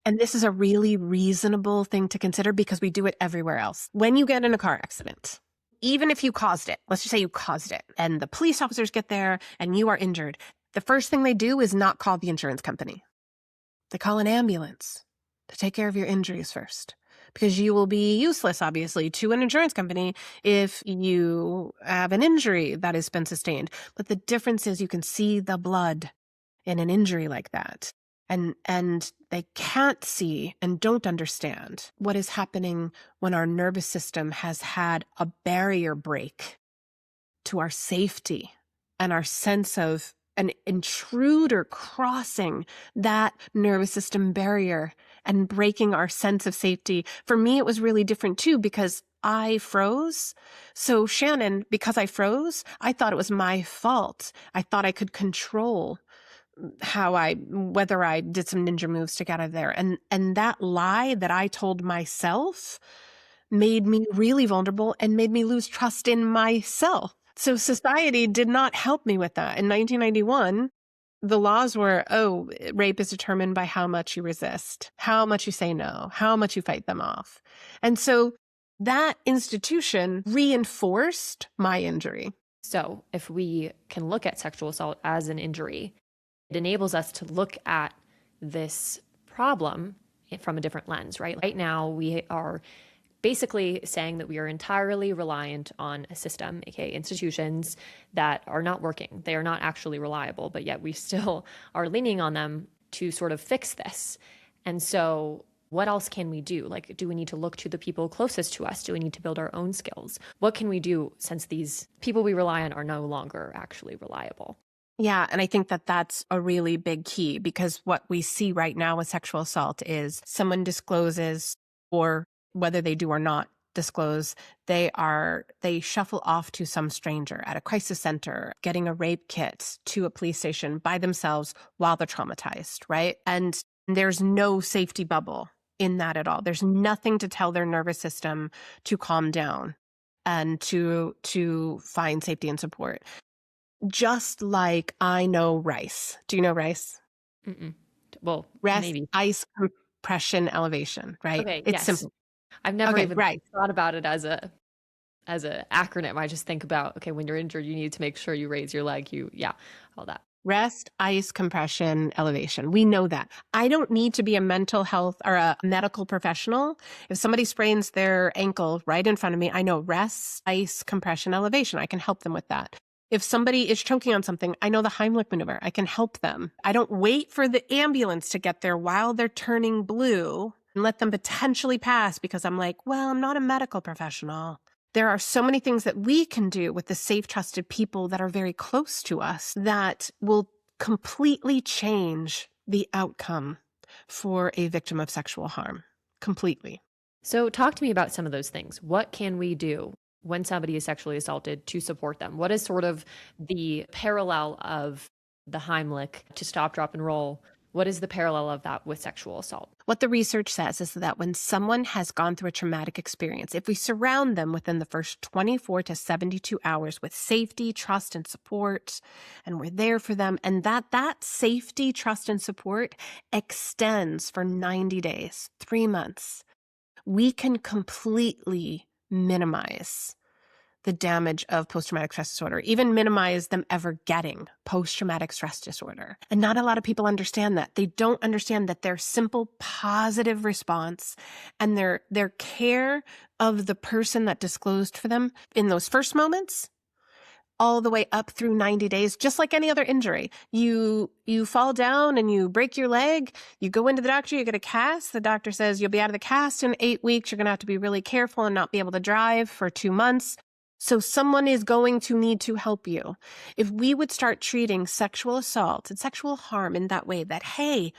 And this is a really reasonable thing to consider because we do it everywhere else. When you get in a car accident, even if you caused it, let's just say you caused it, and the police officers get there and you are injured, the first thing they do is not call the insurance company. They call an ambulance to take care of your injuries first. Because you will be useless, obviously, to an insurance company if you have an injury that has been sustained. But the difference is you can see the blood in an injury like that. And they can't see and don't understand what is happening when our nervous system has had a barrier break to our safety and our sense of an intruder crossing that nervous system barrier and breaking our sense of safety. For me, it was really different too, because I froze. So Shannon, because I froze, I thought it was my fault. I thought I could control whether I did some ninja moves to get out of there. And that lie that I told myself made me really vulnerable and made me lose trust in myself. So society did not help me with that. In 1991, the laws were, rape is determined by how much you resist, how much you say no, how much you fight them off. And so that institution reinforced my injury. So if we can look at sexual assault as an injury, it enables us to look at this problem from a different lens, right? Right now, we are basically saying that we are entirely reliant on a system, aka institutions, that are not working. They are not actually reliable, but yet we still are leaning on them to sort of fix this. And so, what else can we do? Like, do we need to look to the people closest to us? Do we need to build our own skills? What can we do since these people we rely on are no longer actually reliable? Yeah, and I think that that's a really big key, because what we see right now with sexual assault is someone discloses, or whether they do or not disclose, they shuffle off to some stranger at a crisis center, getting a rape kit, to a police station by themselves while they're traumatized, right? And there's no safety bubble in that at all. There's nothing to tell their nervous system to calm down and to find safety and support. Just like I know rice. Do you know rice? Mm-mm. Well, Rest, maybe. ice, compression, elevation, right? Okay, It's yes. simple. I've never Okay, even right. thought about it as a acronym. I just think about, okay, when you're injured, you need to make sure you raise your leg, all that. Rest, ice, compression, elevation. We know that. I don't need to be a mental health or a medical professional. If somebody sprains their ankle right in front of me, I know rest, ice, compression, elevation. I can help them with that. If somebody is choking on something, I know the Heimlich maneuver. I can help them. I don't wait for the ambulance to get there while they're turning blue and let them potentially pass because I'm like, well, I'm not a medical professional. There are so many things that we can do with the safe, trusted people that are very close to us that will completely change the outcome for a victim of sexual harm. Completely. So, talk to me about some of those things. What can we do when somebody is sexually assaulted to support them? What is sort of the parallel of the Heimlich to stop, drop, and roll? What is the parallel of that with sexual assault? What the research says is that when someone has gone through a traumatic experience, if we surround them within the first 24 to 72 hours with safety, trust, and support, and we're there for them, and that safety, trust, and support extends for 90 days, 3 months, we can completely minimize the damage of post-traumatic stress disorder, even minimize them ever getting post-traumatic stress disorder. And not a lot of people understand that. They don't understand that their simple positive response and their care of the person that disclosed for them in those first moments, all the way up through 90 days, just like any other injury. You fall down and you break your leg, you go into the doctor, you get a cast. The doctor says you'll be out of the cast in 8 weeks. You're going to have to be really careful and not be able to drive for 2 months. So someone is going to need to help you. If we would start treating sexual assault and sexual harm in that way, that, hey,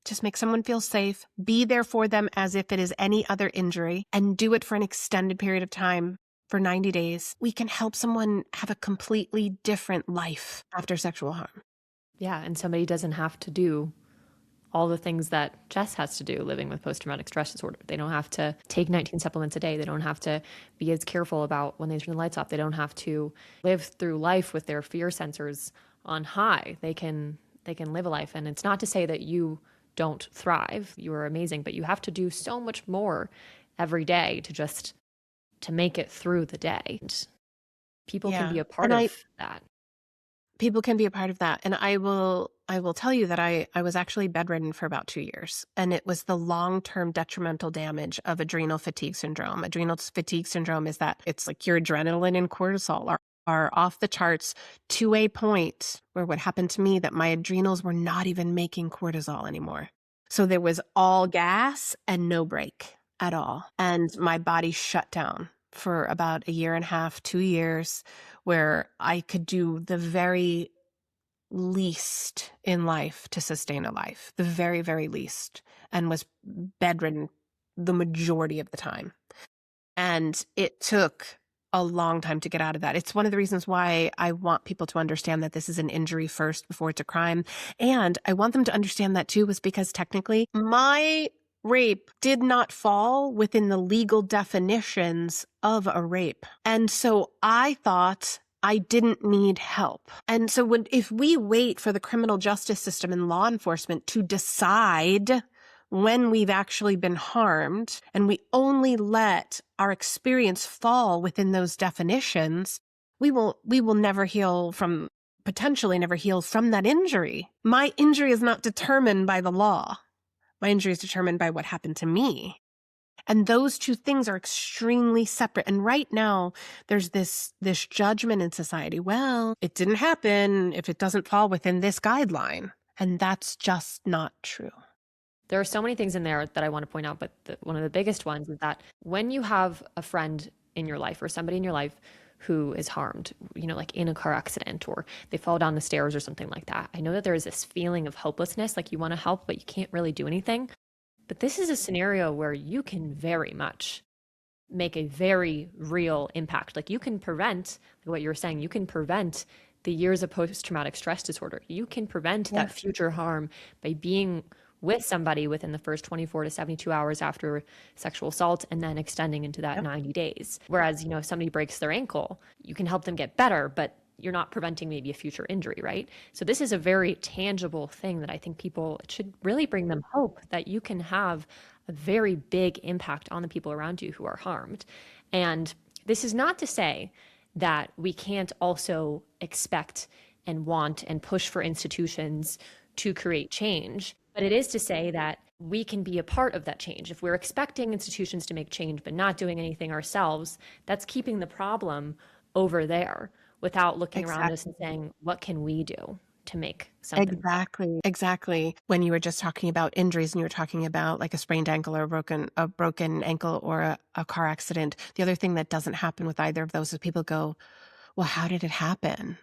just make someone feel safe, be there for them as if it is any other injury, and do it for an extended period of time, for 90 days, we can help someone have a completely different life after sexual harm. Yeah, and somebody doesn't have to do all the things that Jess has to do living with post-traumatic stress disorder. They don't have to take 19 supplements a day. They don't have to be as careful about when they turn the lights off. They don't have to live through life with their fear sensors on high. They can live a life. And it's not to say that you don't thrive. You are amazing, but you have to do so much more every day to make it through the day. And people can be a part of that. People can be a part of that. And I will tell you that I was actually bedridden for about 2 years. And it was the long-term detrimental damage of adrenal fatigue syndrome. Adrenal fatigue syndrome is that it's like your adrenaline and cortisol are off the charts to a point where what happened to me, that my adrenals were not even making cortisol anymore. So there was all gas and no break at all. And my body shut down for about 1.5 years, 2 years, where I could do the very least in life to sustain a life, the very, very least, and was bedridden the majority of the time. And it took a long time to get out of that. It's one of the reasons why I want people to understand that this is an injury first before it's a crime. And I want them to understand that too, was because technically my rape did not fall within the legal definitions of a rape. And so I thought I didn't need help. And so if we wait for the criminal justice system and law enforcement to decide when we've actually been harmed, and we only let our experience fall within those definitions, we will never heal from, potentially never heal from that injury. My injury is not determined by the law. My injury is determined by what happened to me. And those two things are extremely separate. And right now, there's this judgment in society. Well, it didn't happen if it doesn't fall within this guideline. And that's just not true. There are so many things in there that I want to point out, but one of the biggest ones is that when you have a friend in your life or somebody in your life who is harmed, like in a car accident or they fall down the stairs or something like that, I know that there is this feeling of hopelessness, like you want to help, but you can't really do anything. But this is a scenario where you can very much make a very real impact. Like you can prevent, like what you were saying, you can prevent the years of post-traumatic stress disorder. You can prevent that future harm by being with somebody within the first 24 to 72 hours after sexual assault and then extending into that 90 days. Whereas, if somebody breaks their ankle, you can help them get better, but you're not preventing maybe a future injury, right? So this is a very tangible thing that I think it should really bring them hope that you can have a very big impact on the people around you who are harmed. And this is not to say that we can't also expect and want and push for institutions to create change. But it is to say that we can be a part of that change. If we're expecting institutions to make change but not doing anything ourselves, that's keeping the problem over there without looking around us and saying, what can we do to make something? Exactly. When you were just talking about injuries and you were talking about like a sprained ankle or a broken ankle or a car accident, the other thing that doesn't happen with either of those is people go, well, how did it happen?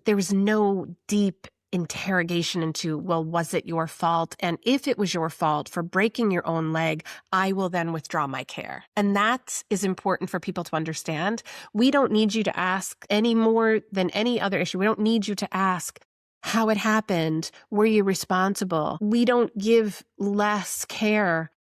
There was no deep interrogation into, well, was it your fault? And if it was your fault for breaking your own leg, I will then withdraw my care. And that is important for people to understand. We don't need you to ask any more than any other issue. We don't need you to ask how it happened. Were you responsible? We don't give less care,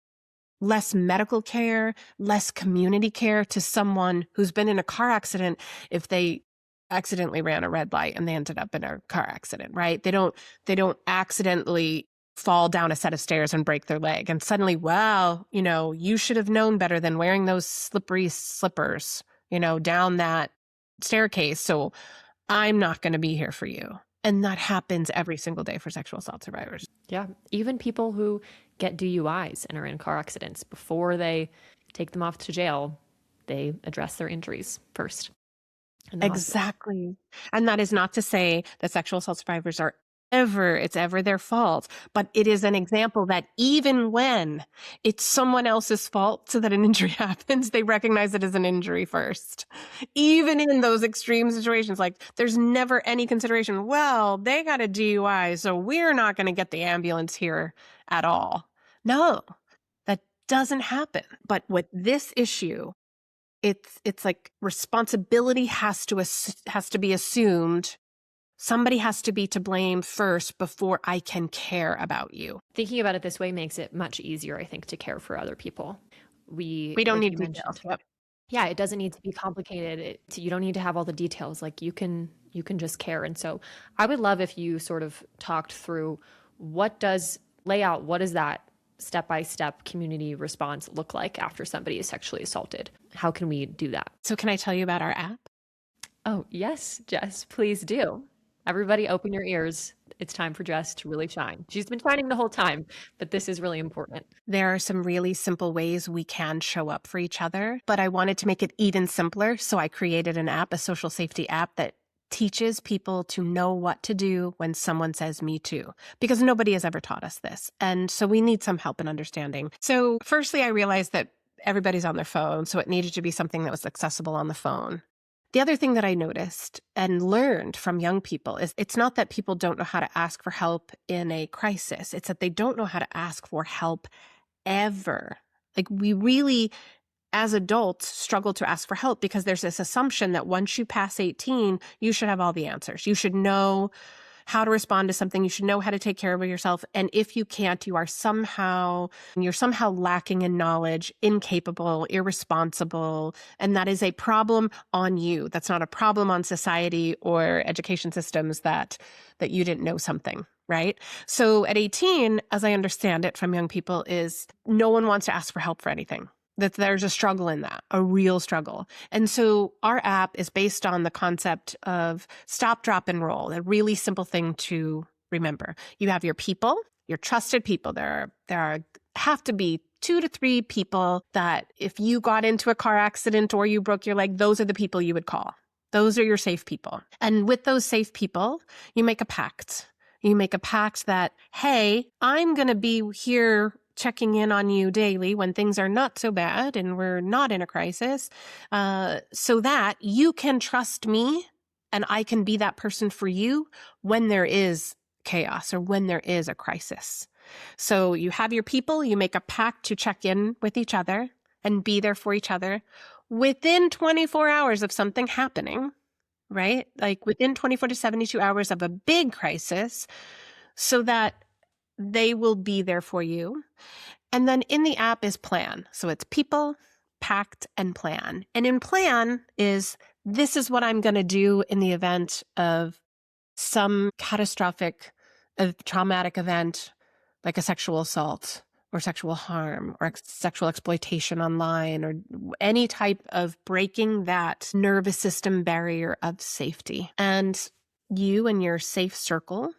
less medical care, less community care to someone who's been in a car accident if they accidentally ran a red light and they ended up in a car accident, right? They don't accidentally fall down a set of stairs and break their leg and suddenly, wow, you should have known better than wearing those slippery slippers, down that staircase. So I'm not going to be here for you. And that happens every single day for sexual assault survivors. Yeah. Even people who get DUIs and are in car accidents, before they take them off to jail, they address their injuries first. Exactly. And that is not to say that sexual assault survivors are it's ever their fault, but it is an example that even when it's someone else's fault so that an injury happens, they recognize it as an injury first. Even in those extreme situations, like there's never any consideration, well, they got a DUI, so we're not going to get the ambulance here at all. No, that doesn't happen. But with this issue, it's like responsibility has to be assumed. Somebody has to be to blame first before I can care about you. Thinking about it this way makes it much easier, I think, to care for other people. We don't need details. Yep. Yeah, it doesn't need to be complicated. You don't need to have all the details. Like you can just care. And so I would love if you sort of talked through what does that step-by-step community response look like after somebody is sexually assaulted? How can we do that? So can I tell you about our app? Oh, yes, Jess, please do. Everybody open your ears. It's time for Jess to really shine. She's been shining the whole time, but this is really important. There are some really simple ways we can show up for each other, but I wanted to make it even simpler. So I created an app, a social safety app that teaches people to know what to do when someone says me too, because nobody has ever taught us this. And so we need some help in understanding. So firstly, I realized that everybody's on their phone, so it needed to be something that was accessible on the phone. The other thing that I noticed and learned from young people is it's not that people don't know how to ask for help in a crisis. It's that they don't know how to ask for help ever. Like we really, as adults, struggle to ask for help because there's this assumption that once you pass 18, you should have all the answers. You should know how to respond to something. You should know how to take care of yourself. And if you can't, you're somehow lacking in knowledge, incapable, irresponsible. And that is a problem on you. That's not a problem on society or education systems that you didn't know something, right? So at 18, as I understand it from young people, is no one wants to ask for help for anything. That there's a struggle in that, a real struggle. And so our app is based on the concept of stop, drop, and roll, a really simple thing to remember. You have your people, your trusted people. There have to be 2 to 3 people that if you got into a car accident or you broke your leg, those are the people you would call. Those are your safe people. And with those safe people, you make a pact. You make a pact that, hey, I'm going to be here checking in on you daily when things are not so bad and we're not in a crisis, so that you can trust me and I can be that person for you when there is chaos or when there is a crisis. So you have your people, you make a pact to check in with each other and be there for each other within 24 hours of something happening, right? Like within 24 to 72 hours of a big crisis, so that they will be there for you. And then in the app is plan. So it's people, pact, and plan. And in plan is, this is what I'm going to do in the event of some catastrophic, traumatic event, like a sexual assault or sexual harm or sexual exploitation online or any type of breaking that nervous system barrier of safety. And you and your safe circle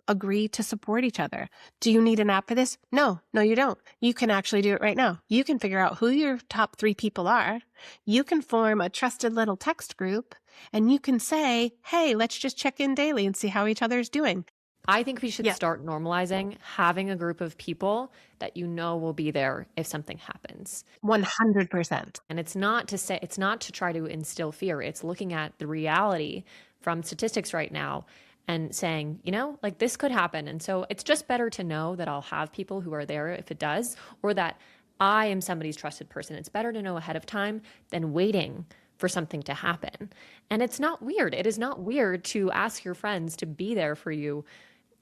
agree to support each other. Do you need an app for this? No, you don't. You can actually do it right now. You can figure out who your top 3 people are. You can form a trusted little text group and you can say, hey, let's just check in daily and see how each other's doing. I think we should Yeah. start normalizing having a group of people that you know will be there if something happens. 100%. And it's not to try to instill fear. It's looking at the reality from statistics right now and saying, like this could happen. And so it's just better to know that I'll have people who are there if it does, or that I am somebody's trusted person. It's better to know ahead of time than waiting for something to happen. And it's not weird. It is not weird to ask your friends to be there for you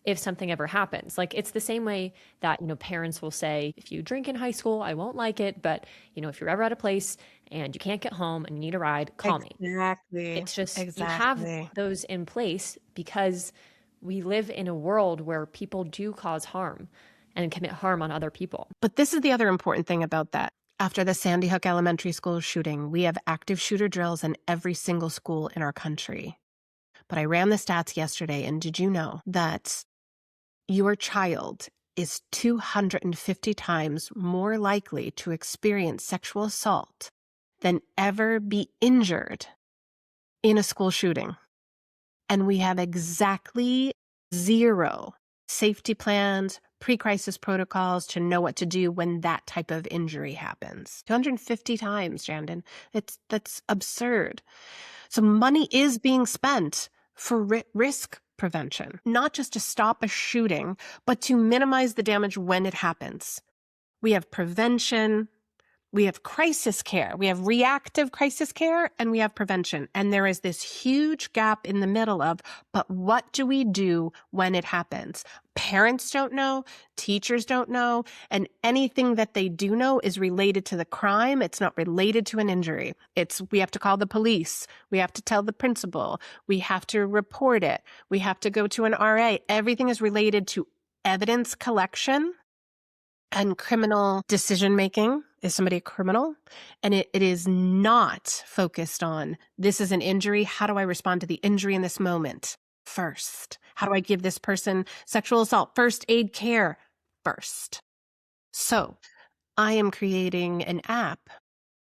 if something ever happens. Like it's the same way that, parents will say, if you drink in high school, I won't like it. But, if you're ever at a place and you can't get home and you need a ride, call me. Exactly. It's just, you have Exactly. those in place because we live in a world where people do cause harm and commit harm on other people. But this is the other important thing about that. After the Sandy Hook Elementary School shooting, we have active shooter drills in every single school in our country. But I ran the stats yesterday, and did you know that your child is 250 times more likely to experience sexual assault than ever be injured in a school shooting? And we have exactly 0 safety plans, pre-crisis protocols to know what to do when that type of injury happens. 250 times, Shannon. That's absurd. So money is being spent for risk prevention, not just to stop a shooting, but to minimize the damage when it happens. We have prevention, we have crisis care, we have reactive crisis care, and we have prevention. And there is this huge gap in the middle of, but what do we do when it happens? Parents don't know, teachers don't know, and anything that they do know is related to the crime. It's not related to an injury. We have to call the police. We have to tell the principal. We have to report it. We have to go to an RA. Everything is related to evidence collection and criminal decision-making. Is somebody a criminal? And it is not focused on, this is an injury. How do I respond to the injury in this moment first? How do I give this person sexual assault, first aid care first? So I am creating an app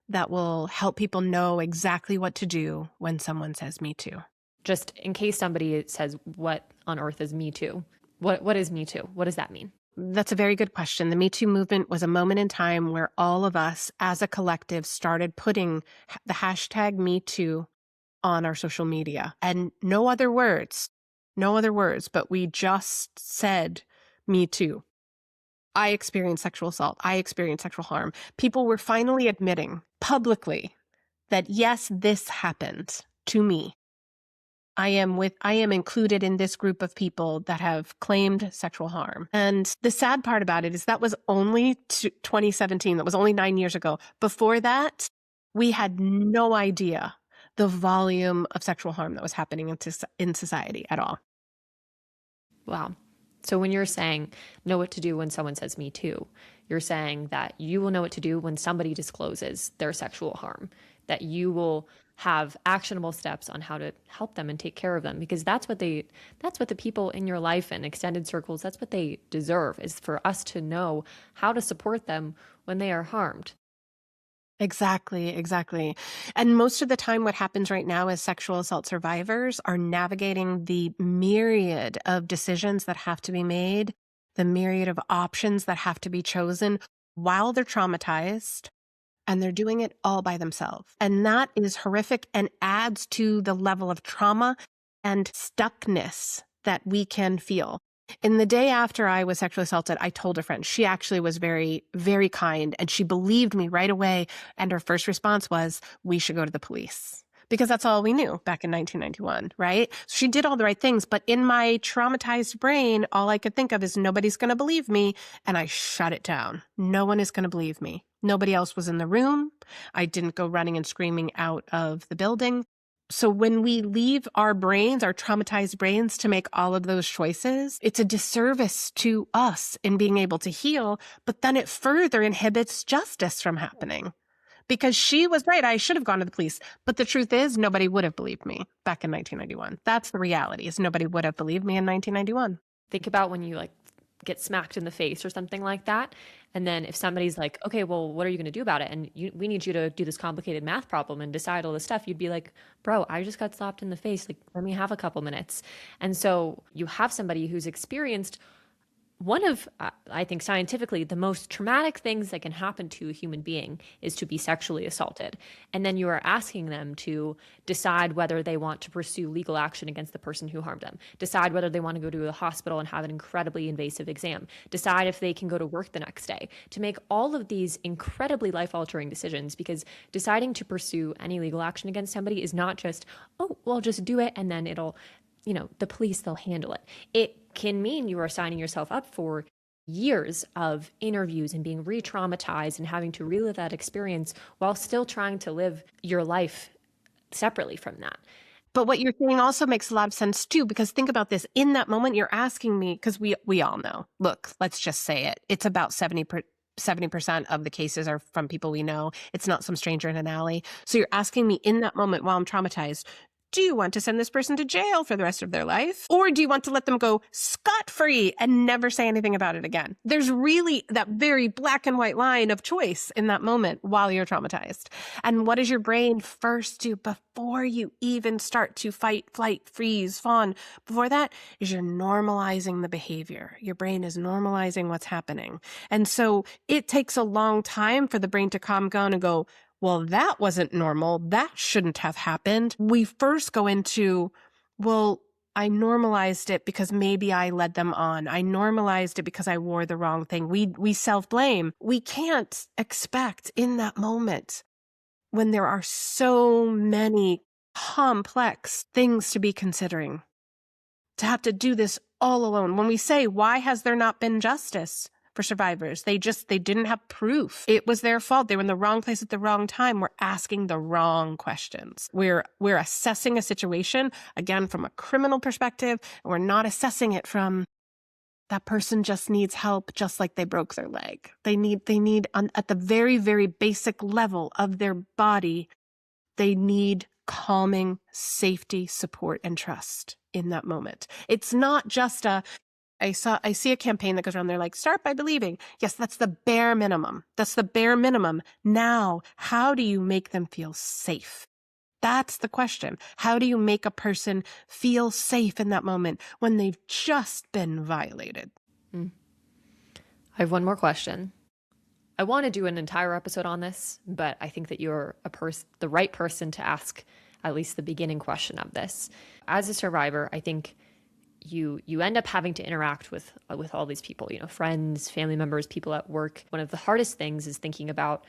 that will help people know exactly what to do when someone says Me Too. Just in case somebody says, what on earth is Me Too? What is Me Too? What does that mean? That's a very good question. The Me Too movement was a moment in time where all of us as a collective started putting the hashtag Me Too on our social media, and no other words, but we just said Me Too. I experienced sexual assault. I experienced sexual harm. People were finally admitting publicly that yes, this happened to me. I am included in this group of people that have claimed sexual harm. And the sad part about it is that was only 2017. That was only 9 years ago. Before that, we had no idea the volume of sexual harm that was happening in society at all. Wow. So when you're saying know what to do when someone says Me Too, you're saying that you will know what to do when somebody discloses their sexual harm, that you will have actionable steps on how to help them and take care of them, because that's what the people in your life and extended circles, that's what they deserve, is for us to know how to support them when they are harmed. Exactly, exactly. And most of the time, what happens right now is sexual assault survivors are navigating the myriad of decisions that have to be made, the myriad of options that have to be chosen while they're traumatized, and they're doing it all by themselves. And that is horrific and adds to the level of trauma and stuckness that we can feel. In the day after I was sexually assaulted, I told a friend. She actually was very, very kind, and she believed me right away. And her first response was, we should go to the police. Because that's all we knew back in 1991, right? So she did all the right things. But in my traumatized brain, all I could think of is nobody's going to believe me. And I shut it down. No one is going to believe me. Nobody else was in the room. I didn't go running and screaming out of the building. So when we leave our brains, our traumatized brains, to make all of those choices, it's a disservice to us in being able to heal, but then it further inhibits justice from happening. Because she was right, I should have gone to the police. But the truth is, nobody would have believed me back in 1991. That's the reality, is nobody would have believed me in 1991. Think about when you like get smacked in the face or something like that. And then if somebody's like, okay, well, what are you going to do about it? And we need you to do this complicated math problem and decide all this stuff. You'd be like, bro, I just got slapped in the face. Like, let me have a couple minutes. And so you have somebody who's experienced one of, I think scientifically, the most traumatic things that can happen to a human being is to be sexually assaulted. And then you are asking them to decide whether they want to pursue legal action against the person who harmed them, decide whether they want to go to the hospital and have an incredibly invasive exam, decide if they can go to work the next day, to make all of these incredibly life-altering decisions, because deciding to pursue any legal action against somebody is not just, oh, well, just do it and then it'll, the police, they'll handle it. It can mean you are signing yourself up for years of interviews and being re-traumatized and having to relive that experience while still trying to live your life separately from that. But what you're saying also makes a lot of sense too, because think about this. In that moment, you're asking me, because we all know, look, let's just say it. It's about 70% of the cases are from people we know. It's not some stranger in an alley. So you're asking me in that moment while I'm traumatized, do you want to send this person to jail for the rest of their life? Or do you want to let them go scot-free and never say anything about it again? There's really that very black and white line of choice in that moment while you're traumatized. And what does your brain first do before you even start to fight, flight, freeze, fawn? Before that is you're normalizing the behavior. Your brain is normalizing what's happening. And so it takes a long time for the brain to calm down and go, well, that wasn't normal. That shouldn't have happened. We first go into, well, I normalized it because maybe I led them on. I normalized it because I wore the wrong thing. We self-blame. We can't expect in that moment, when there are so many complex things to be considering, to have to do this all alone. When we say, why has there not been justice for survivors? They didn't have proof. It was their fault. They were in the wrong place at the wrong time. We're asking the wrong questions. We're assessing a situation, again, from a criminal perspective, and we're not assessing it from that person just needs help, just like they broke their leg. They need at the very, very basic level of their body, they need calming, safety, support, and trust in that moment. It's not just I see a campaign that goes around there like, start by believing. Yes, that's the bare minimum. That's the bare minimum. Now, how do you make them feel safe? That's the question. How do you make a person feel safe in that moment when they've just been violated? I have one more question. I want to do an entire episode on this, but I think that you're the right person to ask at least the beginning question of this. As a survivor, I think you end up having to interact with all these people, friends, family members, people at work. One of the hardest things is thinking about,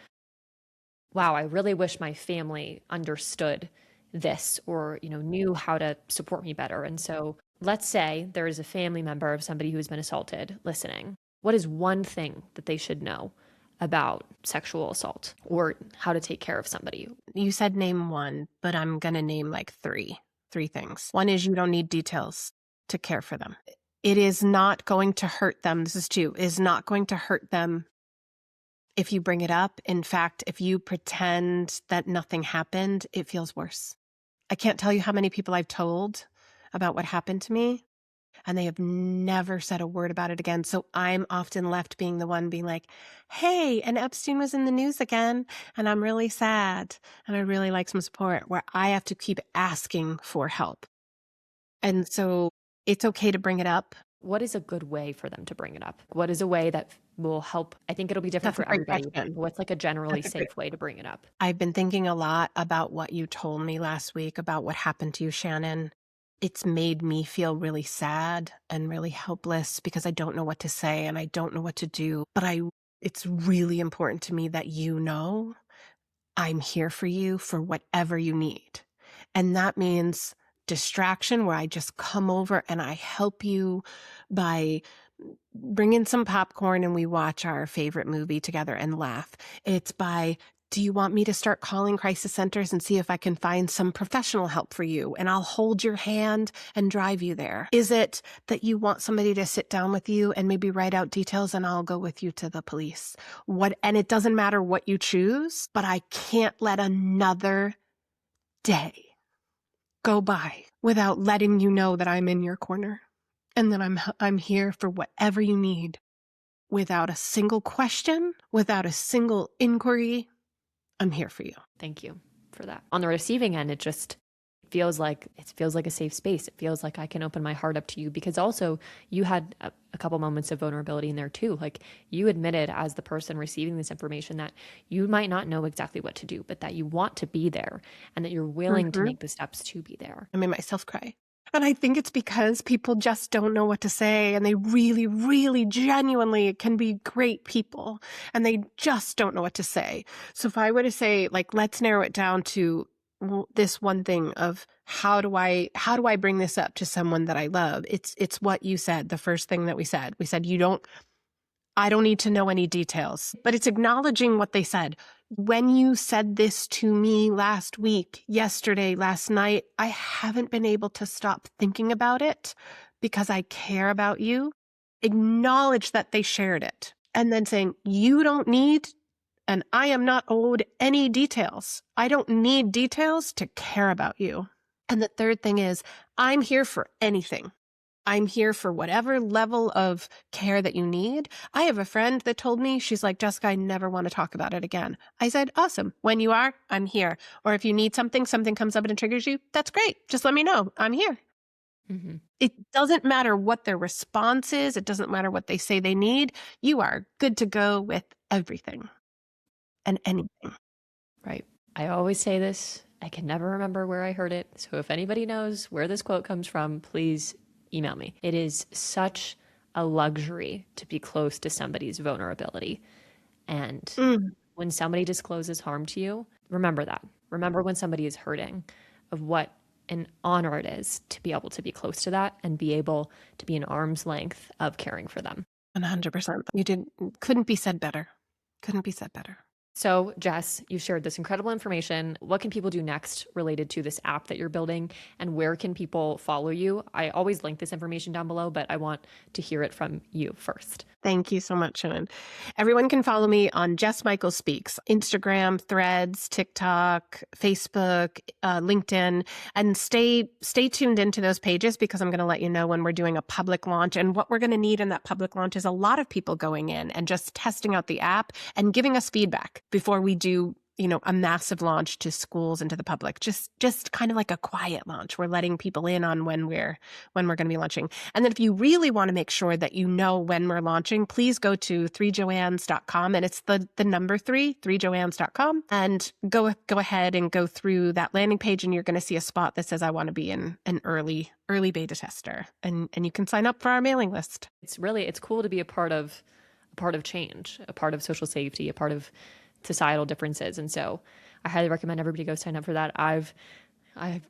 wow, I really wish my family understood this or, knew how to support me better. And so let's say there is a family member of somebody who has been assaulted listening. What is one thing that they should know about sexual assault or how to take care of somebody? You said name one, but I'm going to name like three things. One is you don't need details to care for them. It is not going to hurt them. This is two, is not going to hurt them if you bring it up. In fact, if you pretend that nothing happened, it feels worse. I can't tell you how many people I've told about what happened to me, and they have never said a word about it again. So I'm often left being the one being like, hey, and Epstein was in the news again, and I'm really sad, and I'd really like some support, where I have to keep asking for help. And so it's okay to bring it up. What is a good way for them to bring it up? What is a way that will help? I think it'll be different That's a for great everybody. question. What's like a generally That's a great. safe way to bring it up? I've been thinking a lot about what you told me last week about what happened to you, Shannon. It's made me feel really sad and really helpless because I don't know what to say and I don't know what to do. But it's really important to me that you know I'm here for you for whatever you need. And that means distraction, where I just come over and I help you by bringing some popcorn and we watch our favorite movie together and laugh. It's by, do you want me to start calling crisis centers and see if I can find some professional help for you? And I'll hold your hand and drive you there. Is it that you want somebody to sit down with you and maybe write out details and I'll go with you to the police? And it doesn't matter what you choose, but I can't let another day go by without letting you know that I'm in your corner and that I'm here for whatever you need. Without a single question, without a single inquiry, I'm here for you. Thank you for that. On the receiving end, it feels like a safe space. It feels like I can open my heart up to you, because also you had a couple moments of vulnerability in there too. Like, you admitted as the person receiving this information that you might not know exactly what to do, but that you want to be there and that you're willing to make the steps to be there. I made myself cry. And I think it's because people just don't know what to say, and they really, really genuinely can be great people, and they just don't know what to say. So if I were to say, like, let's narrow it down to this one thing of how do I bring this up to someone that I love? It's what you said, the first thing that we said. We said, I don't need to know any details, but it's acknowledging what they said. When you said this to me last week, yesterday, last night, I haven't been able to stop thinking about it because I care about you. Acknowledge that they shared it. And then saying, you don't need, and I am not owed any details. I don't need details to care about you. And the third thing is, I'm here for anything. I'm here for whatever level of care that you need. I have a friend that told me, she's like, Jessica, I never want to talk about it again. I said, awesome. When you are, I'm here. Or if you need something comes up and it triggers you, that's great. Just let me know. I'm here. Mm-hmm. It doesn't matter what their response is. It doesn't matter what they say they need. You are good to go with everything and anything. Right. I always say this. I can never remember where I heard it. So if anybody knows where this quote comes from, please email me. It is such a luxury to be close to somebody's vulnerability. And when somebody discloses harm to you, remember that. Remember when somebody is hurting, of what an honor it is to be able to be close to that and be able to be an arm's length of caring for them. 100%. Couldn't be said better. Couldn't be said better. So, Jess, you shared this incredible information. What can people do next related to this app that you're building, and where can people follow you? I always link this information down below, but I want to hear it from you first. Thank you so much, Shannon. Everyone can follow me on Jess Michaels Speaks, Instagram, Threads, TikTok, Facebook, LinkedIn, and stay tuned into those pages, because I'm going to let you know when we're doing a public launch. And what we're going to need in that public launch is a lot of people going in and just testing out the app and giving us feedback before we do, a massive launch to schools and to the public. Just kind of like a quiet launch. We're letting people in on when we're going to be launching. And then if you really want to make sure that you know when we're launching, please go to 3joannes.com, and it's the number 3joannes.com, and go ahead and go through that landing page, and you're going to see a spot that says I want to be an early beta tester, and you can sign up for our mailing list. It's cool to be a part of change, a part of social safety, a part of societal differences. And so I highly recommend everybody go sign up for that. I've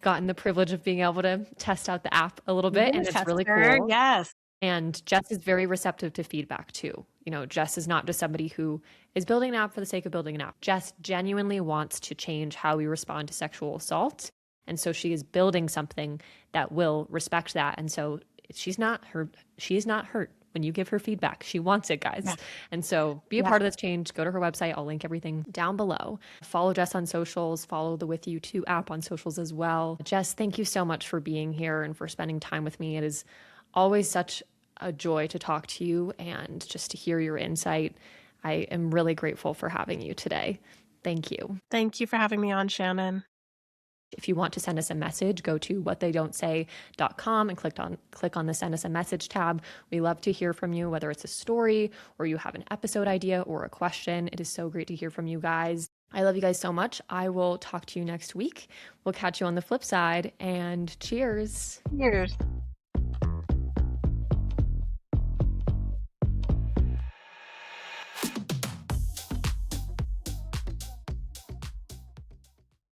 gotten the privilege of being able to test out the app a little bit, and it's really cool. Yes. And Jess is very receptive to feedback too. Jess is not just somebody who is building an app for the sake of building an app. Jess genuinely wants to change how we respond to sexual assault. And so she is building something that will respect that. And so she is not hurt when you give her feedback. She wants it, guys. Yeah. And so be a part of this change. Go to her website. I'll link everything down below. Follow Jess on socials. Follow the With You 2 app on socials as well. Jess, thank you so much for being here and for spending time with me. It is always such a joy to talk to you and just to hear your insight. I am really grateful for having you today. Thank you. Thank you for having me on, Shannon. If you want to send us a message, go to whattheydon'tsay.com and click on the send us a message tab. We love to hear from you, whether it's a story or you have an episode idea or a question. It is so great to hear from you guys. I love you guys so much. I will talk to you next week. We'll catch you on the flip side, and cheers. Cheers.